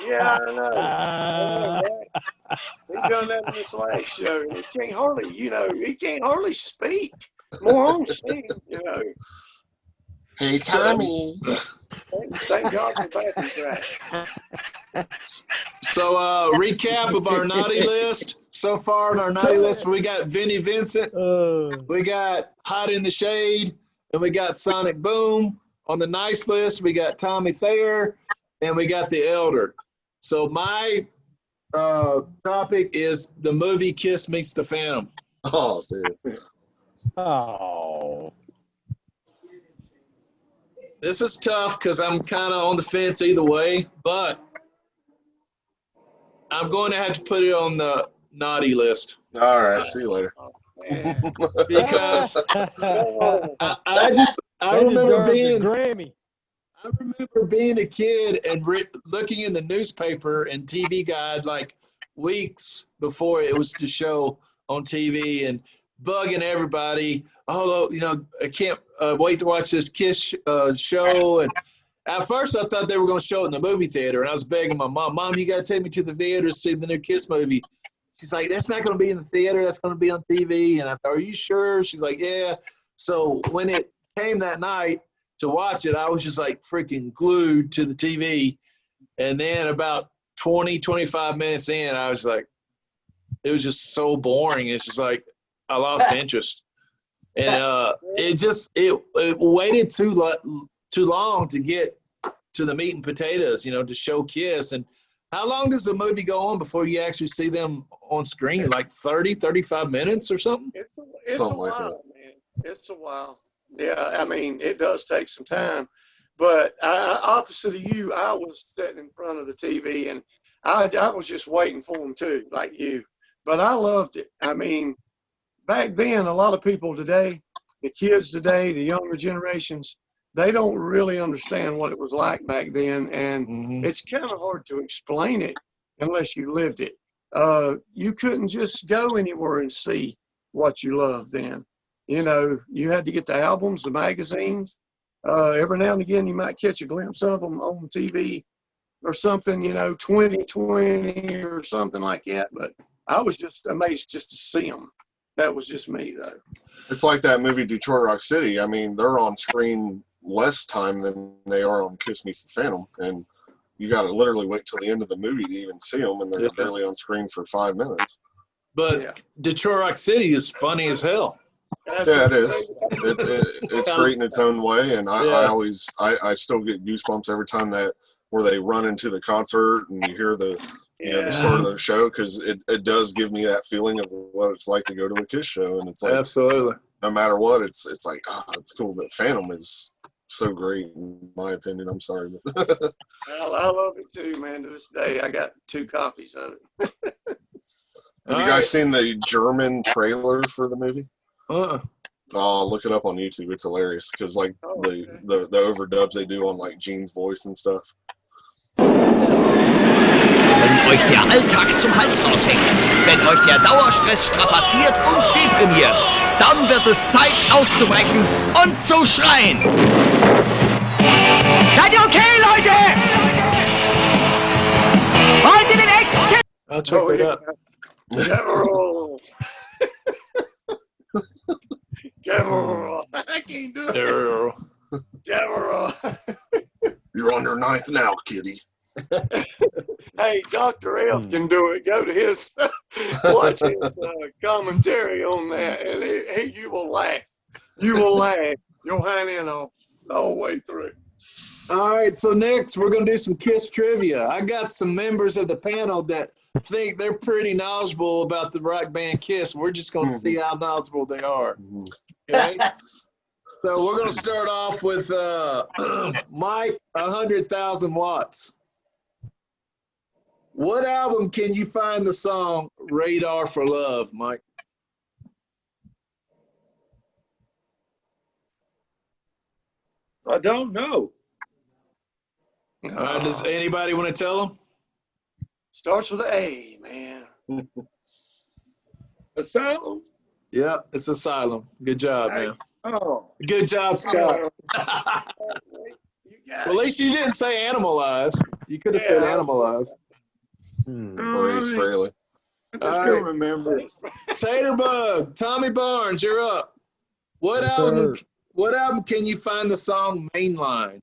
Yeah, I know. done that in this last show. And he can't hardly speak. More on sing, Hey, Tommy. Thank God for battery track. So, recap of our naughty list. So far on our naughty list, we got Vinnie Vincent, we got Hide in the Shade, and we got Sonic Boom. On the nice list, we got Tommy Thayer, and we got The Elder. So my topic is the movie Kiss Meets the Phantom. Oh, dude. Oh. This is tough because I'm kind of on the fence either way, but I'm going to have to put it on the naughty list. All right, see you later. Because I remember being a kid and looking in the newspaper and TV Guide like weeks before it was to show on TV and bugging everybody. Oh, I can't wait to watch this Kiss show. And at first I thought they were going to show it in the movie theater, and I was begging my mom, you got to take me to the theater to see the new Kiss movie. She's like, that's not going to be in the theater. That's going to be on TV. And I thought, are you sure? She's like, yeah. So when it came that night to watch it, I was just like freaking glued to the TV. And then about 20, 25 minutes in, I was like, it was just so boring. It's just like I lost interest. And it waited too long to get to the meat and potatoes, to show Kiss. And how long does the movie go on before you actually see them on screen? Like 30, 35 minutes or something? It's a while, man. It's a while. Yeah, I mean, it does take some time. But opposite of you, I was sitting in front of the TV, and I was just waiting for them too, like you. But I loved it. I mean, back then, a lot of people today, the kids today, the younger generations, they don't really understand what it was like back then. And it's kind of hard to explain it unless you lived it. You couldn't just go anywhere and see what you loved then. You had to get the albums, the magazines. Every now and again, you might catch a glimpse of them on TV or something, 2020 or something like that. But I was just amazed just to see them. That was just me, though. It's like that movie Detroit Rock City. I mean, they're on screen less time than they are on Kiss Meets the Phantom, and you got to literally wait till the end of the movie to even see them, and they're barely on screen for 5 minutes. But Detroit Rock City is funny as hell. Yeah, it is. It's great in its own way, and I still get goosebumps every time where they run into the concert and you hear the start of the show, because it does give me that feeling of what it's like to go to a Kiss show, and it's like absolutely no matter what, it's like it's cool. But Phantom is so great in my opinion. I'm sorry, but I love it too, man. To this day, I got 2 copies of it. Have you guys seen the German trailer for the movie? Oh, look it up on YouTube. It's hilarious because the overdubs they do on like Gene's voice and stuff. Wenn euch der Alltag zum Hals raushängt, wenn euch der Dauerstress strapaziert und deprimiert, dann wird es Zeit auszubrechen und zu schreien. Seid ihr okay, Leute? Wollt ihr den echten Kiss? I'll check it out. Devereaux. I can't do it. Devereaux. You're on your 9th now, kitty. Hey, Dr. F can do it. Go to his, watch his commentary on that, and you will laugh. You will laugh. You'll hang in all the way through. All right, so next we're going to do some Kiss trivia. I got some members of the panel that think they're pretty knowledgeable about the rock band Kiss. We're just going to see how knowledgeable they are. Okay? So we're going to start off with Mike, 100,000 watts. What album can you find the song Radar for Love, Mike? I don't know. Does anybody want to tell them? Starts with an A, man. Asylum? Yeah, it's Asylum. Good job, man. Oh. Good job, Scott. Well, at least you didn't say Animalize. You could have said Animalize. Or Ace Frehley. just can't remember. Taterbug, Tommy Barnes, you're up. What album? What album can you find the song Mainline?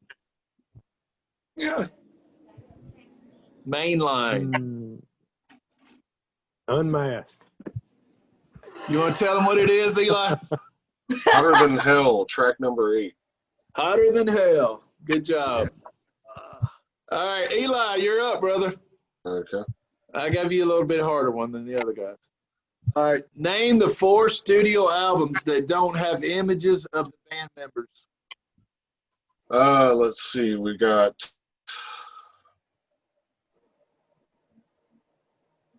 Yeah. Mainline. Unmasked. You want to tell them what it is, Eli? Hotter Than Hell, track number 8. Hotter Than Hell. Good job. All right, Eli, you're up, brother. Okay. I gave you a little bit harder one than the other guys. All right, name the 4 studio albums that don't have images of the band members. Let's see. We got.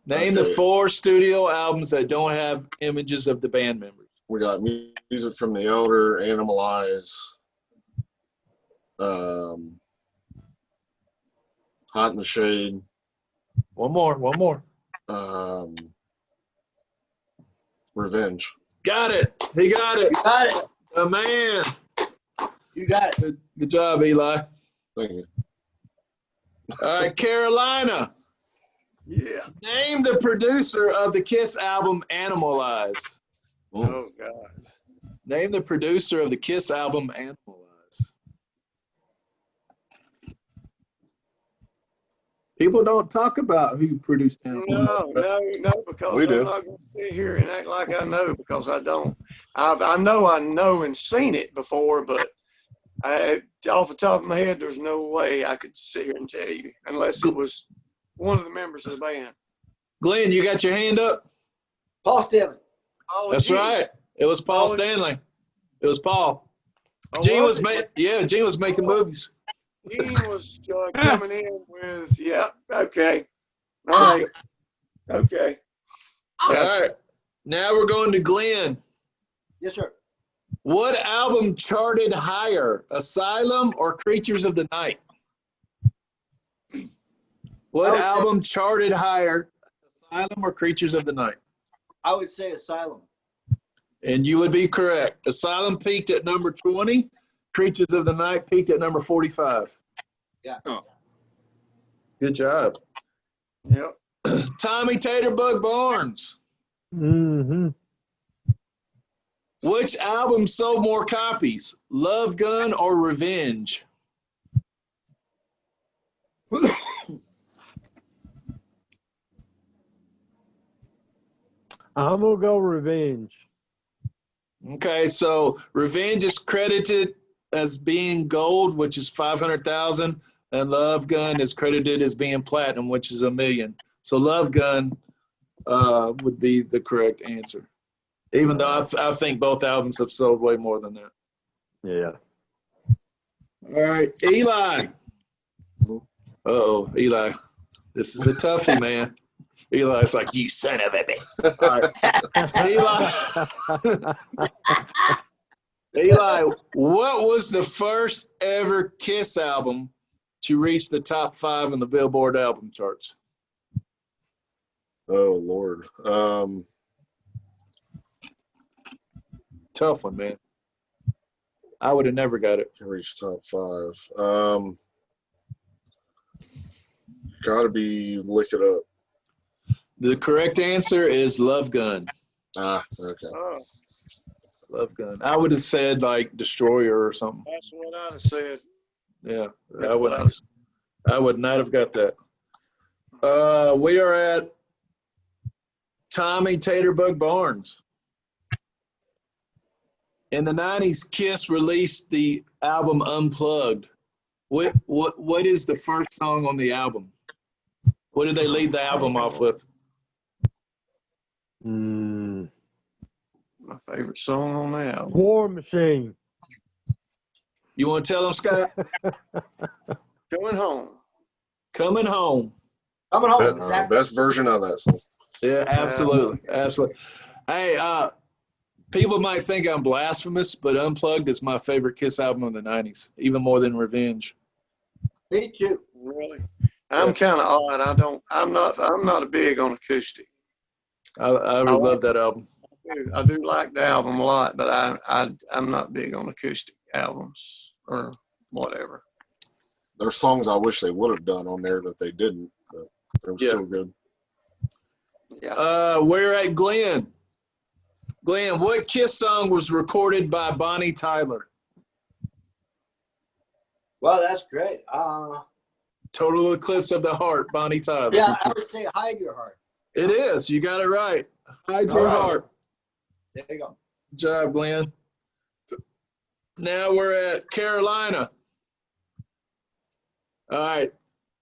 Name the 4 studio albums that don't have images of the band members. We got Music from the Elder, Animalize, Hot in the Shade. One more. Revenge. Got it. He got it. You got it. The man. You got it. Good job, Eli. Thank you. All right, Carolina. Yeah. Name the producer of the Kiss album Animalize. Oh, God. Name the producer of the Kiss album Animalize. People don't talk about who produced Animalize. No, because We do. I'm not going to sit here and act like I know because I don't. I know and seen it before, but off the top of my head, there's no way I could sit here and tell you unless it was one of the members of the band. Glenn, you got your hand up? Paul Stanley. Oh, That's gee. right. It was Paul Stanley. It was Paul. Oh, Gene was it? Gene was making movies. Gene was coming in with, okay. All right. Okay. All right. Now we're going to Glenn. Yes, sir. What album charted higher, Asylum or Creatures of the Night? What album charted higher, Asylum or Creatures of the Night? I would say Asylum. And you would be correct. Asylum peaked at number 20. Creatures of the Night peaked at number 45. Yeah. Oh. Good job. Yep. Tommy Taterbug Barnes. Mm-hmm. Which album sold more copies, Love Gun or Revenge? I'm gonna go Revenge. Okay, so Revenge is credited as being gold, which is 500,000, and Love Gun is credited as being platinum, which is 1 million. So Love Gun would be the correct answer, even though I think both albums have sold way more than that. Yeah. All right, Eli. Uh-oh, Eli. This is a toughie, man. Eli's like, you son of a bitch. All right. Eli, what was the first ever Kiss album to reach the top 5 in the Billboard album charts? Oh, Lord. Tough one, man. I would have never got it. Reach top 5. Gotta be Lick It Up. The correct answer is Love Gun. Ah, okay. Oh, Love Gun. I would have said like Destroyer or something. that's what I'd have said. Yeah, That's I what would not have got that. We are at Tommy Taterbug Barnes. In the 90s, Kiss released the album Unplugged. What is the first song on the album? What did they lead the album off with? My favorite song on the album. War Machine. You want to tell them, Scott? Coming Home. Coming Home. Coming home. Best version of that song. Yeah, absolutely. Absolutely. Hey, people might think I'm blasphemous, but Unplugged is my favorite Kiss album of the 90s, even more than Revenge. Me too. Really? I'm kind of odd. I'm not a big on acoustic. I love that album. I do like the album a lot, but I'm not big on acoustic albums or whatever. There's songs I wish they would have done on there that they didn't, but they were still good. We're at Glenn. Glenn, what Kiss song was recorded by Bonnie Tyler? Well, that's great. Total Eclipse of the Heart, Bonnie Tyler. Yeah, I would say Hide Your Heart. It is. You got it right. Hide Your Heart. There you go. Good job, Glenn. Now we're at Carolina. All right.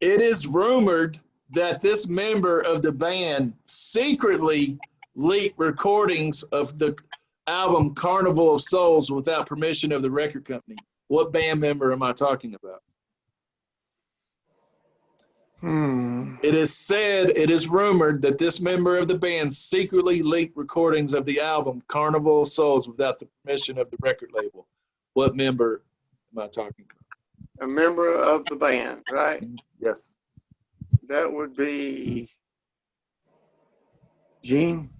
It is rumored that this member of the band secretly leaked recordings of the album Carnival of Souls without permission of the record company. What band member am I talking about? It is said, it is rumored that this member of the band secretly leaked recordings of the album Carnival of Souls without the permission of the record label. What member am I talking about? A member of the band, right? Yes. That would be Gene.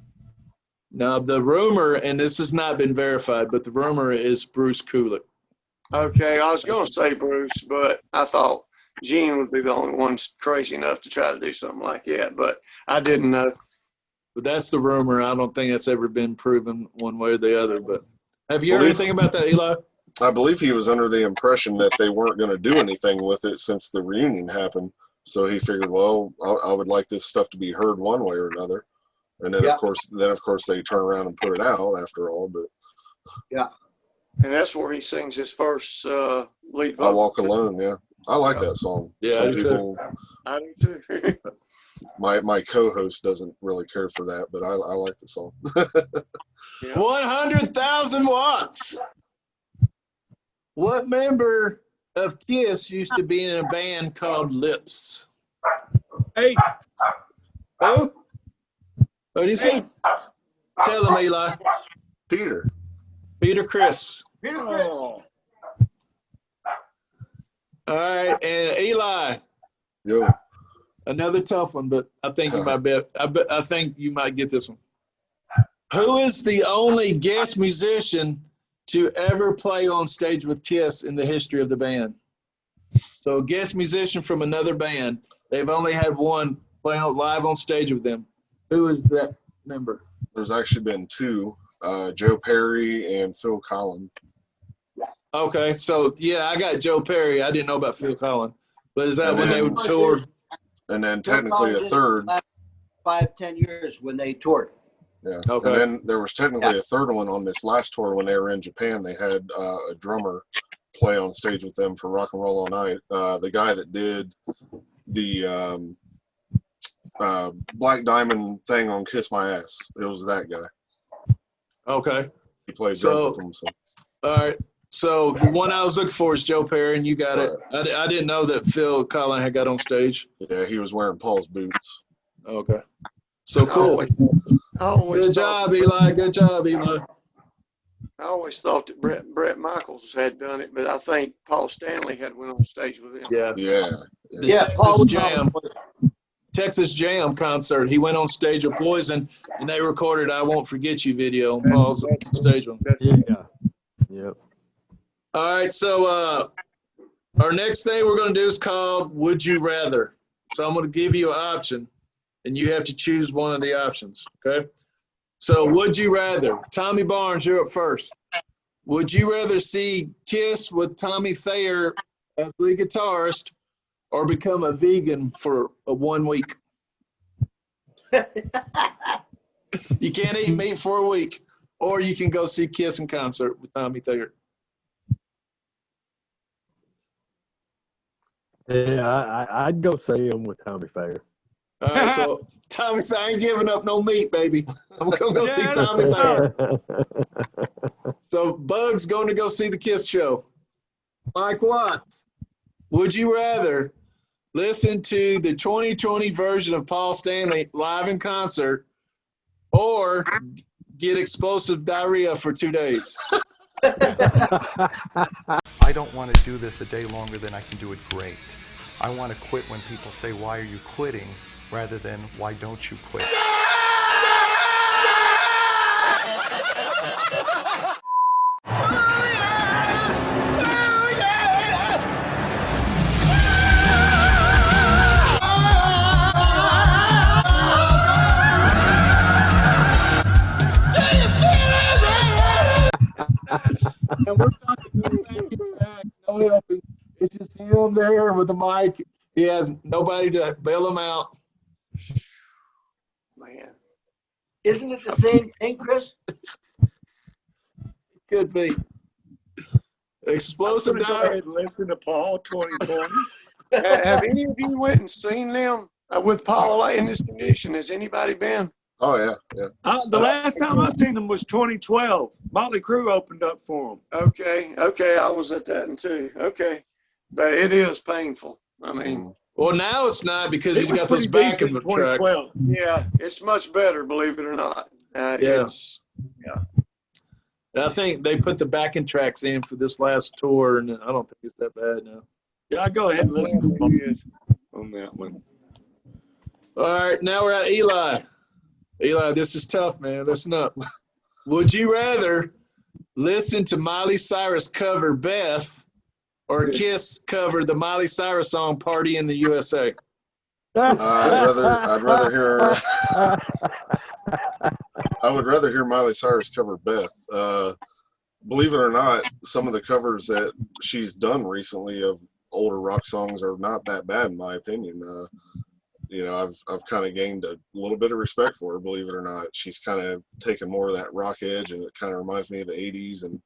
Now, the rumor, and this has not been verified, but the rumor is Bruce Kulick. Okay, I was going to say Bruce, but I thought Gene would be the only one crazy enough to try to do something like that, but I didn't know. But that's the rumor. I don't think that's ever been proven one way or the other. But have you heard anything about that, Eli? I believe he was under the impression that they weren't going to do anything with it since the reunion happened. So he figured, well, I would like this stuff to be heard one way or another. And then, of course, they turn around and put it out after all. But yeah, and that's where he sings his first lead vocal. I Walk Alone. Yeah, I like that song. Yeah, some people. I do too. my co-host doesn't really care for that, but I like the song. 100,000 watts. What member of Kiss used to be in a band called Lips? Hey. Who? What do you say? Tell him, Eli. Peter. Peter Criss. Peter Criss. All right, and Eli. Yo. Another tough one, but I think you might I think you might get this one. Who is the only guest musician to ever play on stage with Kiss in the history of the band? So a guest musician from another band. They've only had one play live on stage with them. Who is that member? There's actually been two, Joe Perry and Phil Collins. Okay, so yeah, I got Joe Perry. I didn't know about Phil Collins. But is that when they would tour? And then technically a third. 5-10 years when they toured. Yeah. Okay. And then there was technically a third one on this last tour when they were in Japan. They had a drummer play on stage with them for Rock and Roll All Night. The guy that did the Black Diamond thing on Kiss My Ass. It was that guy. Okay. He played drums with them. So. All right. So the one I was looking for is Joe Perry, and you got it. I didn't know that Phil Collins had got on stage. Yeah, he was wearing Paul's boots. Okay. So cool. Good job, Eli. Good job, Eli. I always thought that Brett Michaels had done it, but I think Paul Stanley had went on stage with him. Yeah. Yeah. Texas Jam concert. He went on stage with Poison, and they recorded "I Won't Forget You" video on Paul's stage one. Yeah. Yep. All right. So our next thing we're going to do is called "Would You Rather." So I'm going to give you an option, and you have to choose one of the options. Okay. So would you rather? Tommy Barnes, you're up first. Would you rather see Kiss with Tommy Thayer as lead guitarist, or become a vegan for 1 week? You can't eat meat for a week, or you can go see Kiss in concert with Tommy Thayer. Yeah, I'd go see him with Tommy Thayer. All right, so Tommy said, I ain't giving up no meat, baby. I'm going to go see Tommy Thayer. So Bug's going to go see the Kiss show. Mike Watts, would you rather listen to the 2020 version of Paul Stanley live in concert, or get explosive diarrhea for 2 days? I don't want to do this a day longer than I can do it great. I want to quit when people say, why are you quitting? Rather than, why don't you quit? And we're talking no backing tracks, no helping. It's just him there with the mic. He has nobody to bail him out. Man. Isn't it the same thing, Chris? Could be. Explosive Go Diary. ahead and listen to Paul 2020. Have any of you went and seen them with Paula in this condition? Has anybody been? Oh yeah, yeah. The last time I seen them was 2012. Motley Crue opened up for them. Okay, I was at that one too. Okay, but it is painful. I mean, well, now it's not because he's was got those pretty backing decent tracks. 2012. yeah, it's much better, believe it or not. Yeah. I think they put the backing tracks in for this last tour, and I don't think it's that bad now. Yeah, I go ahead and listen to Paul on that one. All right, now we're at Eli. Eli, this is tough, man. Listen up. Would you rather listen to Miley Cyrus cover Beth or Kiss cover the Miley Cyrus song Party in the USA? I'd rather hear. I would rather hear Miley Cyrus cover Beth. Believe it or not, some of the covers that she's done recently of older rock songs are not that bad, in my opinion. You know, I've kind of gained a little bit of respect for her. Believe it or not, she's kind of taken more of that rock edge, and it kind of reminds me of the '80s. And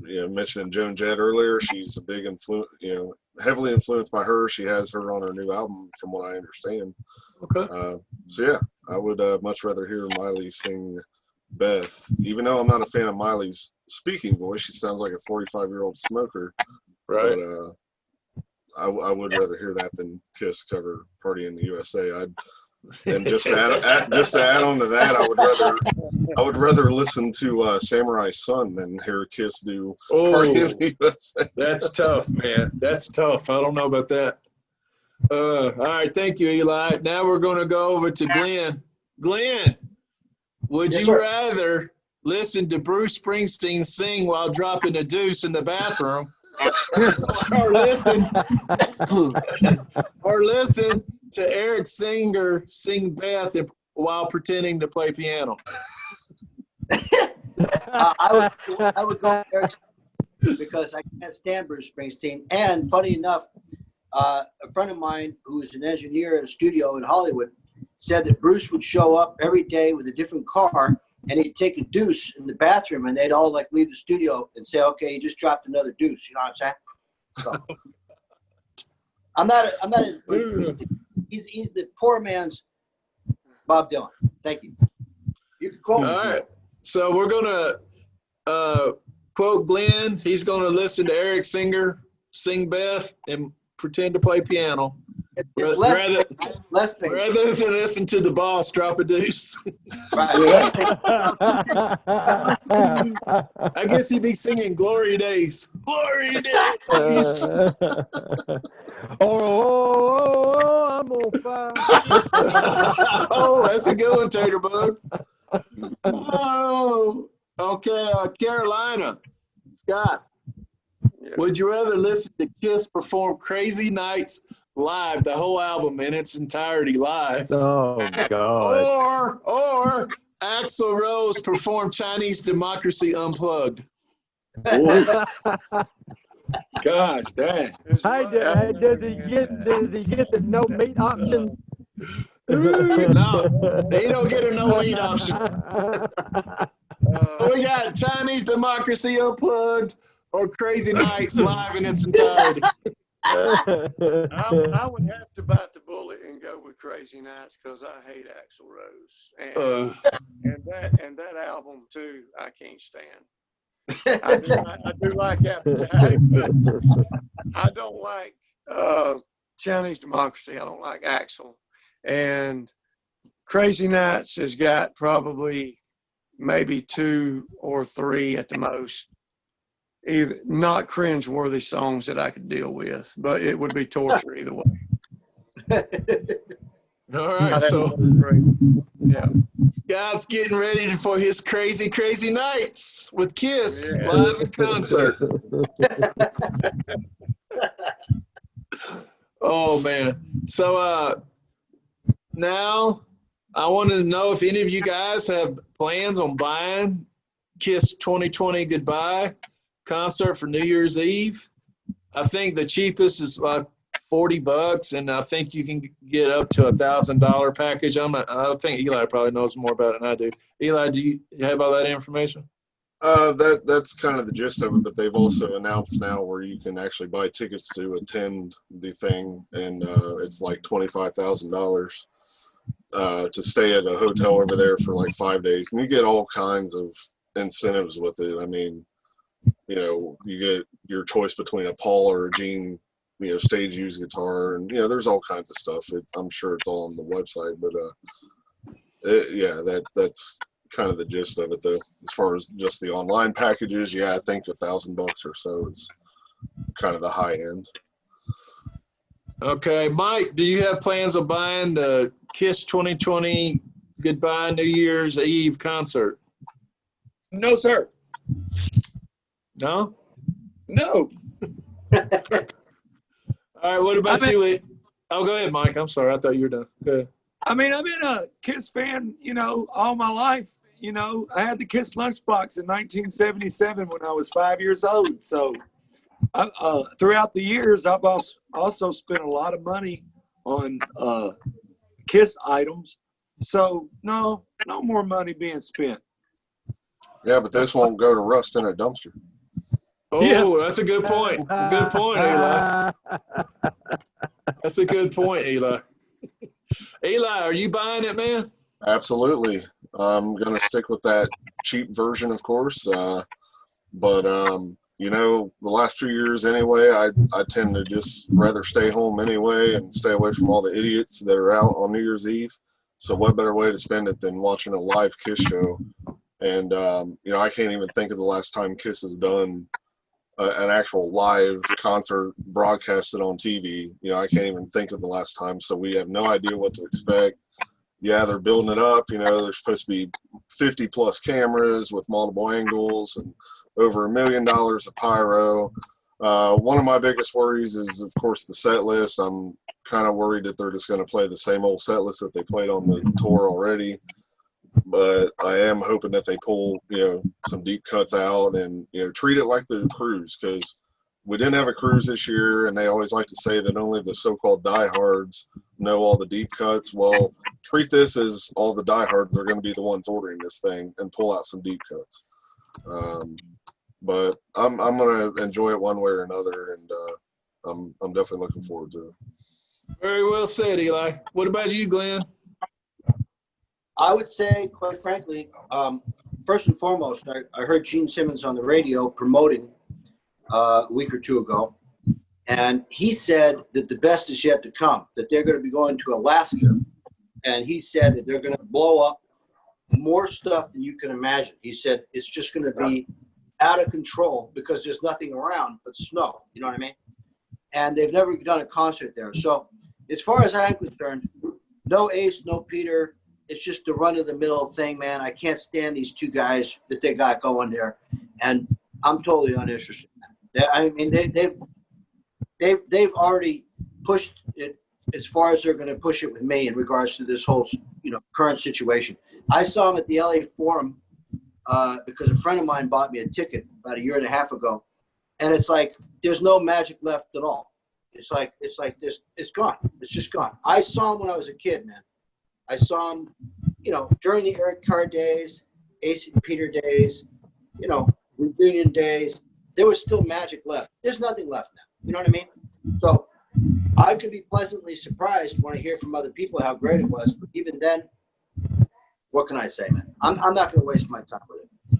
you know, mentioning Joan Jett earlier, she's a big influence. You know, heavily influenced by her. She has her on her new album, from what I understand. Okay. So yeah, I would much rather hear Miley sing Beth, even though I'm not a fan of Miley's speaking voice. She sounds like a 45-year-old smoker. Right. But I would rather hear that than Kiss cover Party in the USA. And just to add on to that, I would rather listen to Samurai Son than hear Kiss do Party in the USA. That's tough, man. That's tough. I don't know about that. All right, thank you, Eli. Now we're going to go over to Glenn. Glenn, would you rather listen to Bruce Springsteen sing while dropping a deuce in the bathroom, or listen to Eric Singer sing Beth while pretending to play piano? I would go with Eric because I can't stand Bruce Springsteen. And funny enough, a friend of mine who's an engineer at a studio in Hollywood said that Bruce would show up every day with a different car, and he'd take a deuce in the bathroom, and they'd all like leave the studio and say, "Okay, you just dropped another deuce." You know what I'm saying? So, I'm not a Bruce Springsteen. He's the poor man's Bob Dylan. Thank you. You can quote me. All right. So we're gonna quote Glenn. He's gonna listen to Eric Singer sing Beth and pretend to play piano. It's less painful. Rather than listen to the boss drop a deuce. Right. I guess he'd be singing Glory Days. Glory Days. Oh, I'm on fire. Oh, that's a good one, Tater Bug. Oh, okay. Carolina. Scott, would you rather listen to Kiss perform Crazy Nights live, the whole album in its entirety live? Oh, God. Or Axl Rose perform Chinese Democracy Unplugged? Gosh, dang. Hey, does he get the no meat option? No, he don't get a no meat option. We got Chinese Democracy Unplugged or Crazy Nights live in its entirety. I would have to bite the bullet and go with Crazy Nights because I hate Axl Rose, and that album too. I can't stand. I do like Appetite, but I don't like Chinese Democracy. I don't like Axl, and Crazy Nights has got probably maybe 2 or 3 at the most. Either not cringe-worthy songs that I could deal with, but it would be torture either way. All right, so yeah, Scott's getting ready for his Crazy Nights with Kiss live in concert. Oh man! So now I want to know if any of you guys have plans on buying Kiss 2020 Goodbye. concert for New Year's Eve. I think the cheapest is like $40, and I think you can get up to $1,000 package. I think Eli probably knows more about it than I do. Eli, do you have all that information? That's kind of the gist of it, but they've also announced now where you can actually buy tickets to attend the thing, and it's like $25,000 to stay at a hotel over there for like 5 days, and you get all kinds of incentives with it. I mean, you know, you get your choice between a Paul or a Gene, you know, stage used guitar, and you know, there's all kinds of stuff. I'm sure it's all on the website, but yeah, that's kind of the gist of it, though. As far as just the online packages, yeah, I think $1,000 or so is kind of the high end. Okay, Mike, do you have plans of buying the Kiss 2020 Goodbye New Year's Eve concert? No, sir. No? No. All right, what about you? Oh, go ahead, Mike. I'm sorry. I thought you were done. Go ahead. I mean, I've been a Kiss fan, you know, all my life. You know, I had the Kiss lunchbox in 1977 when I was 5 years old. So throughout the years, I've also spent a lot of money on Kiss items. So no more money being spent. Yeah, but this won't go to rust in a dumpster. Oh, yeah. That's a good point. Good point, Eli. That's a good point, Eli. Eli, are you buying it, man? Absolutely. I'm going to stick with that cheap version, of course. But you know, the last few years anyway, I tend to just rather stay home anyway and stay away from all the idiots that are out on New Year's Eve. So what better way to spend it than watching a live Kiss show? And, you know, I can't even think of the last time Kiss has done an actual live concert broadcasted on TV. You know, I can't even think of the last time, so we have no idea what to expect. Yeah, they're building it up. You know, there's supposed to be 50-plus cameras with multiple angles and over $1 million of pyro. One of my biggest worries is, of course, the set list. I'm kind of worried that they're just going to play the same old set list that they played on the tour already. But I am hoping that they pull, you know, some deep cuts out and, you know, treat it like the cruise, because we didn't have a cruise this year, and they always like to say that only the so-called diehards know all the deep cuts. Well, treat this as all the diehards are going to be the ones ordering this thing and pull out some deep cuts. But I'm going to enjoy it one way or another, and I'm definitely looking forward to it. Very well said, Eli. What about you, Glenn? I would say, quite frankly, first and foremost, I heard Gene Simmons on the radio promoting a week or two ago, and he said that the best is yet to come, that they're going to be going to Alaska, and he said that they're going to blow up more stuff than you can imagine. He said it's just going to be out of control because there's nothing around but snow, you know what I mean? And they've never done a concert there. So as far as I'm concerned, no Ace, no Peter. It's just a run-of-the-mill thing, man. I can't stand these two guys that they got going there, and I'm totally uninterested. I mean, they've already pushed it as far as they're going to push it with me in regards to this whole, you know, current situation. I saw them at the LA Forum because a friend of mine bought me a ticket about 1.5 years ago, and it's like there's no magic left at all. It's like this. It's gone. It's just gone. I saw them when I was a kid, man. I saw him, you know, during the Eric Carr days, Ace and Peter days, you know, reunion days. There was still magic left. There's nothing left now. You know what I mean? So I could be pleasantly surprised when I hear from other people how great it was. But even then, what can I say, man? I'm not going to waste my time with it.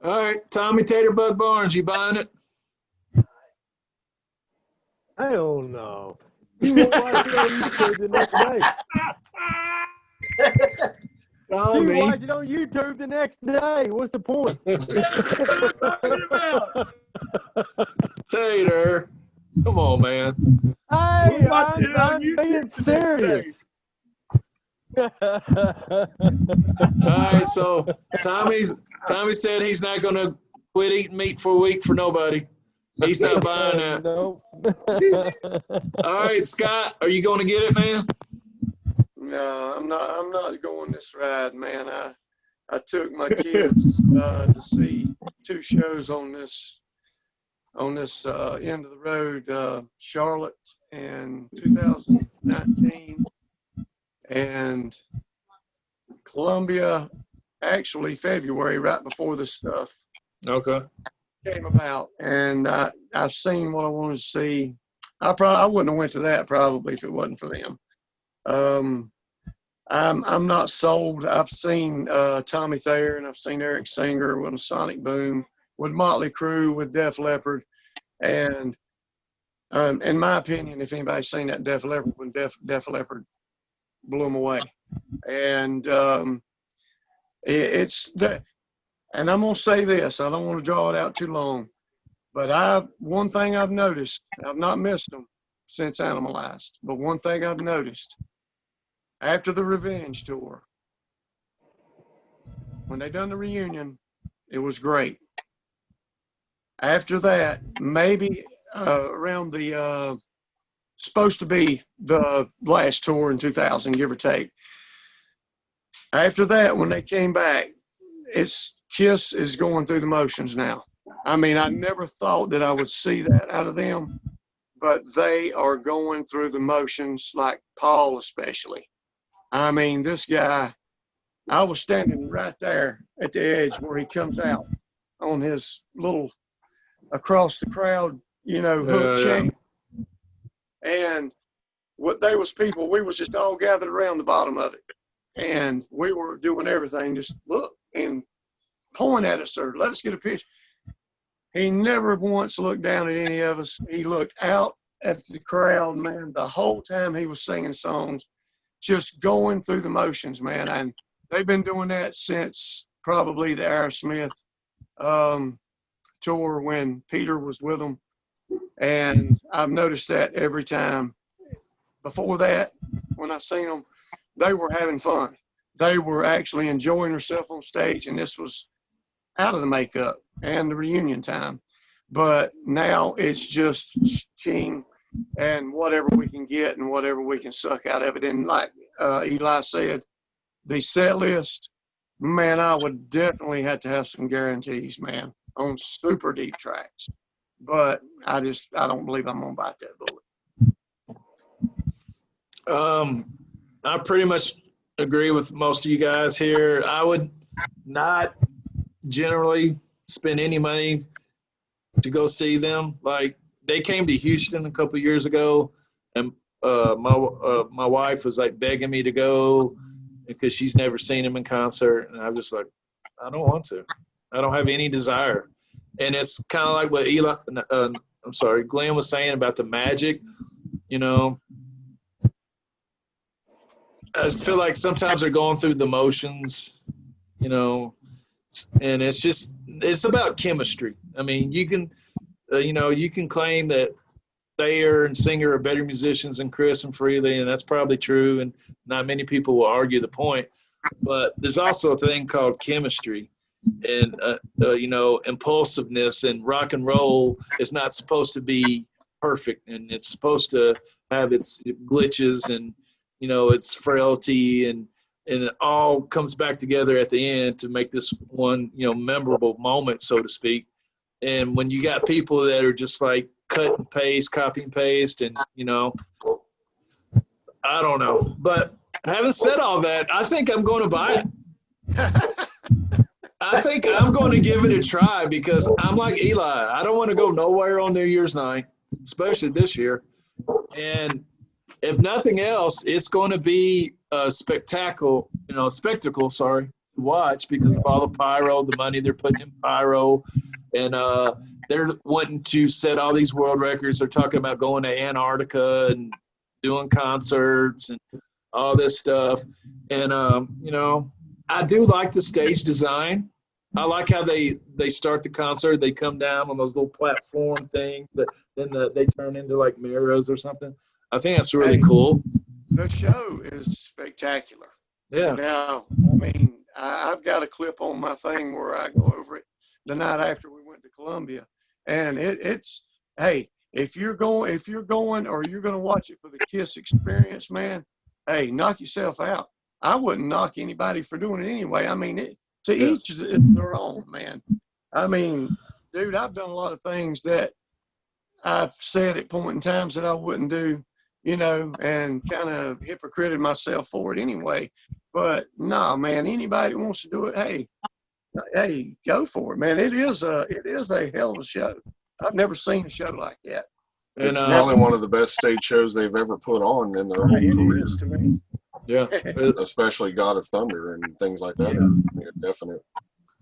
All right, Tommy Taterbug Barnes, you buying it? Hell no. You won't watch it on YouTube the next day. You watch it on YouTube the next day. What's the point? Tater, come on, man. Hey, I'm being serious. All right, so Tommy said he's not going to quit eating meat for a week for nobody. He's not buying that. No. All right, Scott, are you going to get it, man? No, I'm not going this ride, man. I took my kids to see 2 shows on this on this end of the road, Charlotte in 2019, and Columbia, actually February, right before this stuff came about. And I've seen what I wanted to see. I wouldn't have went to that probably if it wasn't for them. I'm not sold. I've seen Tommy Thayer, and I've seen Eric Singer with a Sonic Boom, with Motley Crue, with Def Leppard, and in my opinion, if anybody's seen that Def Leppard, when Def Leppard blew them away, and it's that. And I'm gonna say this. I don't want to draw it out too long, but one thing I've noticed, I've not missed them since Animalized, but one thing I've noticed after the Revenge tour, when they done the reunion, it was great. After that, maybe around the supposed to be the last tour in 2000, give or take. After that, when they came back, Kiss is going through the motions now. I mean, I never thought that I would see that out of them, but they are going through the motions, like Paul especially. I mean, this guy, I was standing right there at the edge where he comes out on his little across the crowd, hook chain. And they was people, we was just all gathered around the bottom of it. And we were doing everything, just look and point at us or let us get a picture. He never once looked down at any of us. He looked out at the crowd, man, the whole time he was singing songs, just going through the motions, man. And they've been doing that since probably the Aerosmith tour when Peter was with them. And I've noticed that every time. Before that, when I seen them, they were having fun. They were actually enjoying themselves on stage, and this was out of the makeup and the reunion time. But now it's just ching and whatever we can get and whatever we can suck out of it. And like Eli said, the set list, man, I would definitely have to have some guarantees, man, on super deep tracks. But I don't believe I'm going to bite that bullet. I pretty much agree with most of you guys here. I would not generally spend any money to go see them. Like, they came to Houston a couple years ago, and my wife was like begging me to go because she's never seen him in concert, and I was just like, I don't want to. I don't have any desire. And it's kind of like what Glenn was saying about the magic, I feel like sometimes they're going through the motions, and it's about chemistry. I mean, you can claim that Thayer and Singer are better musicians than Chris and Frehley, and that's probably true, and not many people will argue the point. But there's also a thing called chemistry and, impulsiveness, and rock and roll is not supposed to be perfect, and it's supposed to have its glitches and, its frailty, and it all comes back together at the end to make this one, memorable moment, so to speak. And when you got people that are just like cut and paste, copy and paste, and, I don't know. But having said all that, I think I'm going to buy it. I think I'm going to give it a try because I'm like Eli. I don't want to go nowhere on New Year's night, especially this year. And if nothing else, it's going to be a spectacle to watch because of all the pyro, the money they're putting in pyro. And they're wanting to set all these world records. They're talking about going to Antarctica and doing concerts and all this stuff. And, I do like the stage design. I like how they start the concert. They come down on those little platform things that then they turn into like mirrors or something. I think that's really cool. The show is spectacular. Yeah. Now, I mean, I've got a clip on my thing where I go over it the night after we went to Columbia, and it's hey, if you're going or you're going to watch it for the Kiss experience, man, hey, knock yourself out. I wouldn't knock anybody for doing it anyway. I mean, each is their own, man. I mean, dude, I've done a lot of things that I've said at point in times that I wouldn't do, you know, and kind of hypocrited myself for it anyway. But nah, man, anybody that wants to do it, hey, go for it, man. It is a hell of a show. I've never seen a show like that. It's probably one of the best stage shows they've ever put on in their whole career. To me. Yeah, especially God of Thunder and things like that. Yeah, definite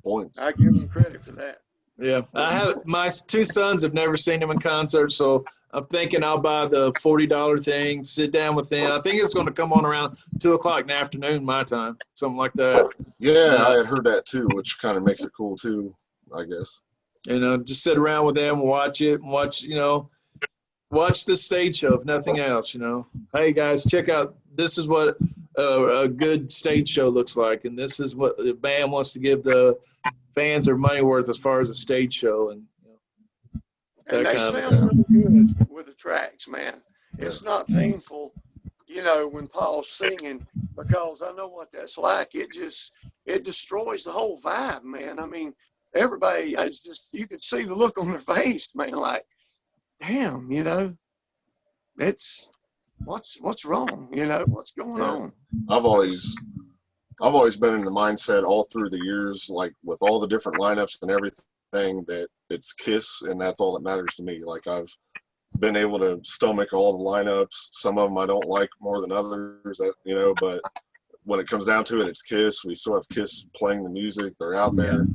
points. I give them credit for that. Yeah, I have my two sons have never seen him in concert, so I'm thinking I'll buy the $40 thing, sit down with them. I think it's going to come on around 2 o'clock in the afternoon, my time, something like that. Yeah, I had heard that too, which kind of makes it cool too, I guess. Just sit around with them, watch it, and watch the stage show, if nothing else. Hey guys, check out. This is what a good stage show looks like, and this is what the band wants to give the fans their money worth as far as a stage show, and they sound really good with the tracks, man. It's not painful, when Paul's singing, because I know what that's like. It destroys the whole vibe, man. I mean, everybody, you could see the look on their face, man, like, damn, it's what's wrong, what's going on. I've always been in the mindset all through the years, like with all the different lineups and everything, that it's Kiss and that's all that matters to me. Like I've been able to stomach all the lineups. Some of them I don't like more than others, but when it comes down to it, it's Kiss. We still have Kiss playing the music. They're out there.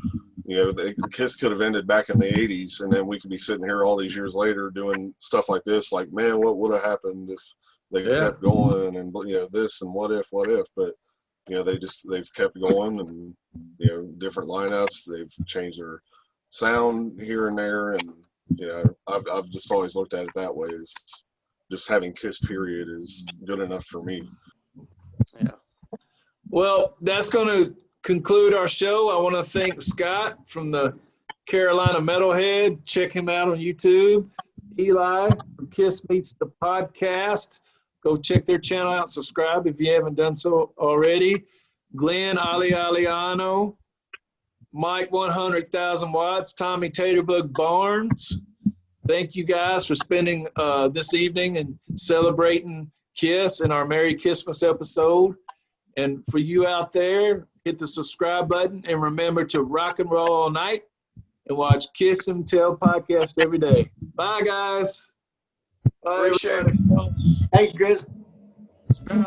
The Kiss could have ended back in the 80s, and then we could be sitting here all these years later doing stuff like this. Like, man, what would have happened if they kept going, and this and what if, but they've kept going, and different lineups. They've changed their sound here and there, and I've just always looked at it that way. Is just having Kiss period is good enough for me. Yeah. Well, that's going to conclude our show. I want to thank Scott from the Carolina Metalhead. Check him out on YouTube. Eli from Kiss Meets the Podcast. Go check their channel out. Subscribe if you haven't done so already. Glenn Aliano, Mike 100,000 Watts, Tommy Taterbug Barnes. Thank you guys for spending this evening and celebrating Kiss in our Merry Kissmas episode. And for you out there, hit the subscribe button and remember to rock and roll all night and watch Kiss and Tell podcast every day. Bye, guys. Bye, appreciate it. Thanks, Chris. It's been